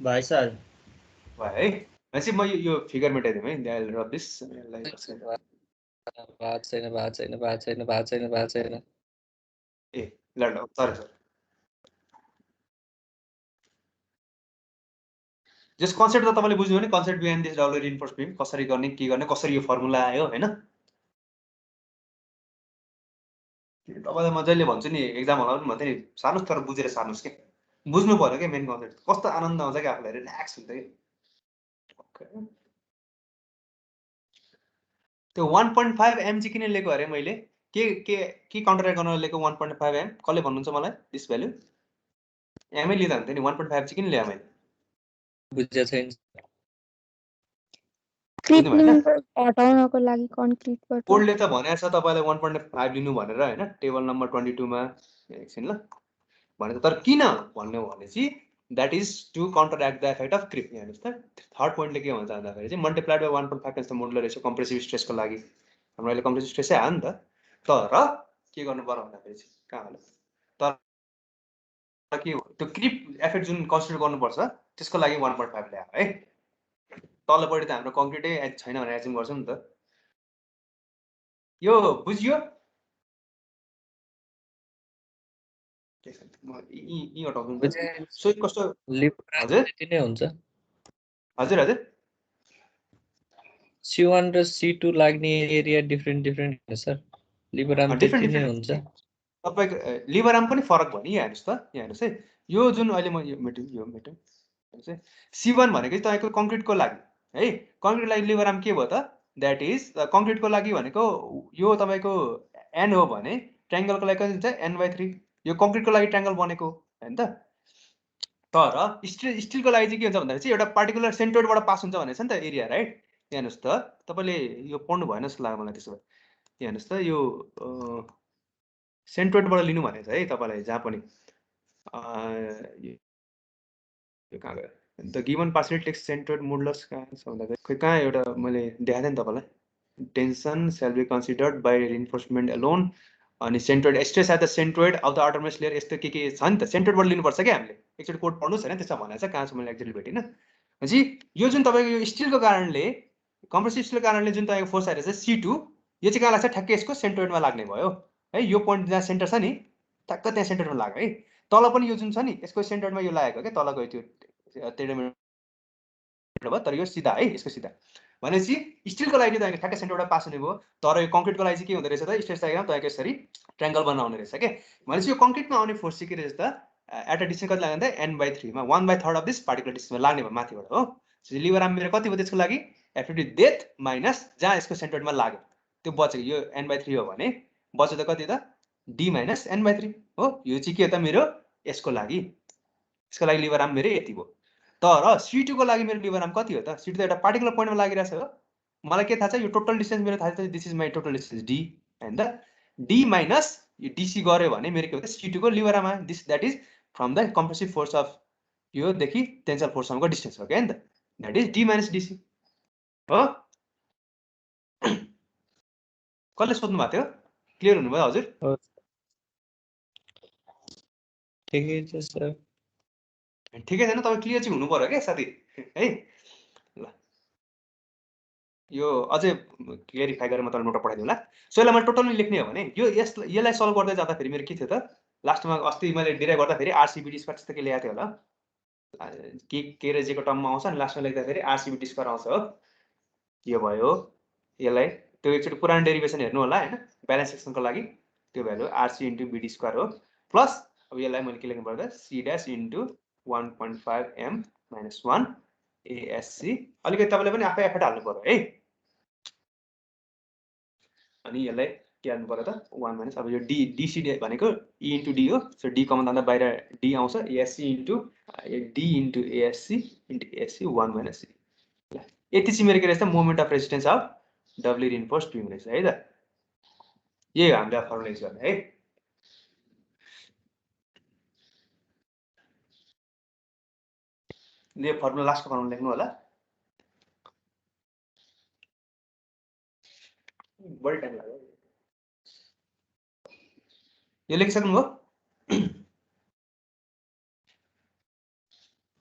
भाइ सर भयो है, भनेपछि म यो फिगर मेटाइदिउँ है, र दिस ए ल ल सरी सर। जस कन्सेप्ट त तपाईँले बुझ्नु भने concept behind this double reinforce beam कसरी गर्ने, के गर्ने, कसरी यो फर्मुला आयो होइन। तपाईँलाई म जहिले भन्छु नि एक्जाम होला पनि भन्थेँ नि, सार्नुहोस् तर बुझेर सार्नुहोस् क्या, बुझ्नु पर्यो क्या मेन कन्सेप्ट। कस्तो आनन्द आउँछ क्या आफूलाई, रिल्याक्स हुन्छ कि। त्यो 1.5 m चाहिँ किन लिएको अरे मैले, के काउन्टर गर्न लिएको 1.5 m, कसले भन्नुहुन्छ मलाई दिस भ्यालु एमै लिँदा हुन्थ्यो नि, 1.5 चाहिँ किन ल्याएँ मैले बुझेको छैन। हटाउनको लागि कन्क्रिटबाट कोडले त भनेको छ तपाईँलाई 1.5 लिनु भनेर होइन, टेबल नम्बर 22 मा एकछिन ल भनेको। तर किन भन्नु भनेपछि that is to counteract the effect of creep. हेर्नुहोस् त थर्ड पोइन्टले के भन्छ भन्दाखेरि चाहिँ मल्टिप्लाइड बाई 1.5 जस्तो मोडुलर रेसियो कम्प्रेसिभ स्ट्रेसको लागि। हाम्रो अहिले कम्प्रेसिभ स्ट्रेसै आयो नि त, तर के गर्नु पर्यो भन्दाखेरि चाहिँ कहाँ होला, तर के हो त्यो क्रिप इफेक्ट जुन कन्सिडर गर्नुपर्छ त्यसको लागि 1.5 ल्यायो है। तलपट्टि त हाम्रो कङ्क्रिटै छैन भनेर एज्युम गर्छौँ नि त। यो बुझियो? यी हटाउँछु नि त। सो कस्तो हजुर त्यति नै हुन्छ। हजुर हजुर C1 र C2 लाग्ने एरिया डिफरेन्ट होइन सर, लिभर आर्म त्यति नै हुन्छ। तपाईँको लिभर आर्म पनि फरक भयो नि। यहाँ हेर्नुहोस् त, यहाँ हेर्नुहोस् है, यो जुन अहिले म यो मेटौँ हेर्नुहोस् है, C1 भनेको चाहिँ तपाईँको कङ्क्रिटको लागि है, कङ्क्रिटको लागि लिभर आर्म के भयो त, द्याट इज कङ्क्रिटको लागि भनेको यो तपाईँको N हो भने ट्रायङ्गलको लागि कति हुन्छ N/3, यो कङ्क्रिटको लागि ट्रायङ्गल बनेको होइन त। तर स्टिलको लागि चाहिँ के हुन्छ भन्दाखेरि चाहिँ एउटा पार्टिकुलर सेन्टरबाट पास हुन्छ भनेको छ नि त एरिया राइट। यहाँ हेर्नुहोस् त, तपाईँले यो पढ्नु भएन जस्तो लाग्यो मलाई। त्यसो भए यहाँ हेर्नुहोस् त, यो सेन्टरबाट लिनु भनेको छ है तपाईँलाई, जहाँ पनि यो कहाँ गयो the given personal text centred modulus कहाँ छ भन्दाखेरि खोइ कहाँ एउटा मैले देखाएको थिएँ नि तपाईँलाई, tension shall be considered by reinforcement alone, अनि centroid stress at the centroid of the outermost layer, यस्तो के छ नि त। सेन्ट्रोइडबाट लिनुपर्छ क्या हामीले, एकचोटि कोड पढ्नुहोस् होइन, त्यसमा भनेको छ कहाँ छ, मैले एक्चुअली भेटिनँ। भनेपछि यो जुन तपाईँको यो स्टिलको कारणले, कम्प्रेसिभ स्टिलको कारणले जुन तपाईँको फोर्स आइरहेको छ C2, यो चाहिँ कहाँ लाग्छ ठ्याक्कै यसको सेन्ट्रोइडमा लाग्ने भयो है। यो पोइन्ट जहाँ सेन्टर छ नि ठ्याक्क त्यहाँ सेन्टरमा लाग्यो है। तल पनि यो जुन छ नि यसको सेन्टरमा यो लागेको क्या, तलको त्यो टेढो भयो, तर यो सिधा है, यसको सिधा। भनेपछि स्टिलको लागि तपाईँको ठ्याक्कै सेन्टरबाट पास हुने भयो, तर यो कङ्क्रिटको लागि चाहिँ के हुँदो रहेछ त, स्ट्रेस डायग्राम तपाईँको यसरी ट्रायङ्गल बनाउने रहेछ क्या। भनेपछि यो कङ्क्रिटमा आउने फोर्स चाहिँ के रहेछ त, एट अ डिस्टेन्स कति लाग्यो त N/3 मा 1/3 अफ दिस पार्टिकुलर डिस्टेन्समा लाग्ने भयो माथिबाट हो। लिभर आर्म मेरो कति भयो त्यसको लागि, एफिडी डेथ माइनस जहाँ यसको सेन्टरमा लाग्यो त्यो बचेको, यो N/3 हो भने बच्यो त कति त D माइनस N/3 हो। यो चाहिँ के हो त मेरो यसको लागि लिभर आर्म मेरो यति भयो। तर C2 को लागि मेरो लिभर आर्म कति हो त, C2 त एउटा पार्टिकुलर पोइन्टमा लागिरहेछ हो। मलाई के थाहा छ, यो टोटल डिस्टेन्स मेरो थाहा छ, this is my total distance D होइन त। डी माइनस यो डिसी गऱ्यो भने मेरो के हुन्छ C2 को लिबरामा this that is from the compressive force of यो देखि टेन्साइल फोर्ससम्मको डिस्टेन्स हो क्या नि त that is D minus DC हो कसले सोध्नु भएको थियो क्लियर हुनुभयो हजुर ठिकै छ सर ठिकै छैन तपाईँ क्लियर चाहिँ हुनु पर्यो क्या साथी है ल यो अझै क्लियरिफाई गरेर म तपाईँलाई नोट पठाइदिउँला सो यसलाई मैले टोटली लेख्ने हो भने यो यसलाई सल्भ गर्दै जाँदाखेरि मेरो के थियो त लास्टमा अस्ति मैले डिराइभ गर्दाखेरि आरसिबी स्क्वायर त्यस्तो के ल्याएको थियो होला के र जेको टर्ममा आउँछ अनि लास्टमा लेख्दाखेरि आरसिबी स्क्वायर आउँछ हो यो भयो यसलाई त्यो एकचोटि पुरानो डेरिभेसन हेर्नु होला होइन ब्यालेन्स सेक्सनको लागि त्यो value RC into BD square हो प्लस अब यसलाई मैले के लेख्नु पर्दा C dash into 1.5 m minus 1 ASC अलिकति तपाईँले पनि आफै एफर्ट हाल्नु पर्यो है अनि यसलाई के हाल्नु पर्यो त 1 माइनस अब यो डीसी भनेको ई इन्टु डी हो सो डी कमन जाँदा बाहिर डी आउँछ ASC into D into ASC into ASC 1 minus C यति चाहिँ मेरो के रहेछ moment of resistance of doubly reinforced beam रहेछ है त यही हो हामीले फर्मुला युज गर्ने है यो फर्मुला लास्टको फर्मुला लेख्नु होला बढी टाइम लाग्यो यो लेखिसक्नुभयो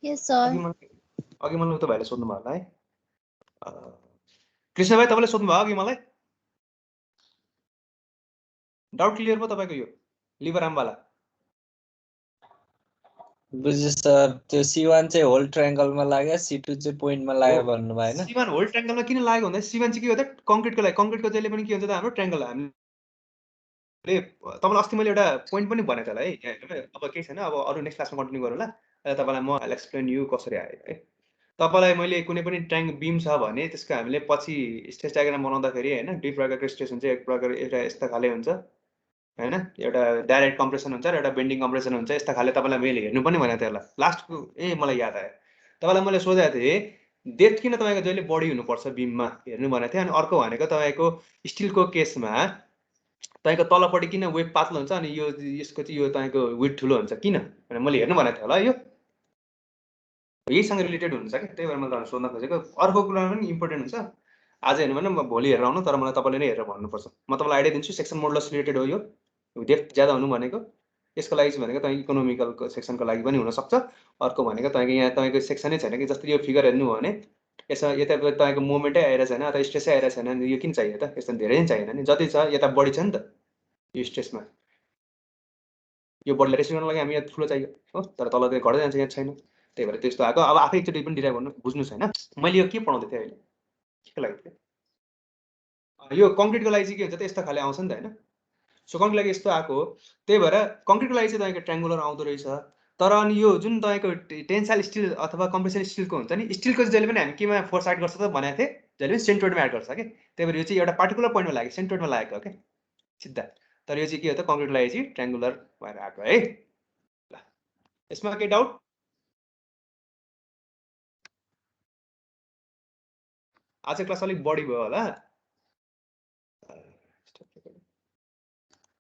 यस सर अघि मलाई उता भाइले सोध्नु भयो होला है कृष्ण भाइ तपाईँले सोध्नु भयो अघि मलाई डाउट क्लियर भयो तपाईँको यो लिभर आर्मवाला बुझ्यो सर त्यो C1 चाहिँ होल ट्रायंगलमा लाग्यो C2 चाहिँ पोइन्टमा लाग्यो भन्नु भयो हैन C1 होल ट्रायंगलमा किन लाग्यो भन्दा C1 चाहिँ के हो त कङ्क्रिटको लागि कङ्क्रिटको जहिले पनि के हुन्छ त हाम्रो ट्रायंगल हामीले तपाईँलाई अस्ति मैले एउटा पोइन्ट पनि भनेको थिएँ होला है अब केही छैन अब अरू नेक्स्ट क्लासमा कन्टिन्यू गरौँ ल तपाईँलाई म एक्सप्लेन यु कसरी आयो है तपाईँलाई मैले कुनै पनि ट्रायंगल बिम छ भने त्यसको हामीले पछि स्ट्रेस डायग्राम बनाउँदाखेरि होइन दुई प्रकारको स्ट्रेस हुन्छ एक प्रकार एउटा यस्ता खाले हुन्छ हैन एउटा डाइरेक्ट कम्प्रेसन हुन्छ र एउटा बेन्डिङ कम्प्रेसन हुन्छ यस्ता खाले तपाईँलाई मैले हेर्नु पनि भनेको थिएँ होला लास्टको मलाई याद आयो तपाईँलाई मैले सोधेको थिएँ डेप्थ किन तपाईँको जहिले बढी हुनुपर्छ बिममा हेर्नु भनेको थिएँ अनि अर्को भनेको तपाईँको स्टिलको केसमा तपाईँको तलपट्टि किन वेब पातलो हुन्छ अनि यो यसको चाहिँ यो तपाईँको विथ ठुलो हुन्छ किन भनेर मैले हेर्नु भनेको थिएँ होला यो यहीसँग रिलेटेड हुन्छ कि त्यही भएर मैले तपाईँलाई सोध्न खोजेको अर्को कुरा पनि इम्पोर्टेन्ट हुन्छ आज हेर्नु भने म भोलि हेरेर आउनु तर मलाई तपाईँले नै हेरेर भन्नुपर्छ म तपाईँलाई आइडिया दिन्छु सेक्सन मोडुलस रिलेटेड हो यो डेप्थ ज्यादा हुनु भनेको यसको लागि चाहिँ भनेको तपाईँ इकोनोमिकलको सेक्सनको लागि पनि हुनसक्छ अर्को भनेको तपाईँको यहाँ तपाईँको सेक्सनै छैन कि जस्तै यो फिगर हेर्नु हो भने यसमा यता तपाईँको मोमेन्टै आएर छैन अथवा स्ट्रेसै आएर छैन यो किन चाहियो त यस्तो धेरै नै चाहिएन नि जति छ यता बढी छ नि त यो स्ट्रेसमा यो बढीलाई रेस्ट गर्नको लागि हामी यहाँ ठुलो चाहियो हो तर तल चाहिँ घट्दै जान्छ यहाँ छैन त्यही भएर त्यस्तो आएको अब आफै एकचोटि पनि डिराइभ गर्नु बुझ्नुहोस् होइन मैले यो के पढाउँदै थिएँ अहिले के लागि थियो यो कङ्क्रिटको लागि चाहिँ के हुन्छ त यस्तो खाले आउँछ नि त होइन सो कङ्क्रिटको लागि यस्तो आएको त्यही भएर कङ्क्रिटको लागि चाहिँ तपाईँको ट्रायंगुलर आउँदो रहेछ तर अनि यो जुन तपाईँको टेन्साइल स्टिल अथवा कम्प्रेसन स्टिलको हुन्छ नि स्टिलको चाहिँ जहिले पनि हामी केमा फोर्स एड गर्छ त भनेको थिएँ जहिले पनि सेन्ट्रोइडमा एड गर्छ कि त्यही भएर यो चाहिँ एउटा पार्टिकुलर पोइन्टमा लाग्यो सेन्ट्रोइडमा लागेको हो क्या सिधा तर यो चाहिँ के हो त कङ्क्रिटको लागि चाहिँ ट्रायंगुलर भएर आएको है ल यसमा केही डाउट आज क्लास अलिक बढी भयो होला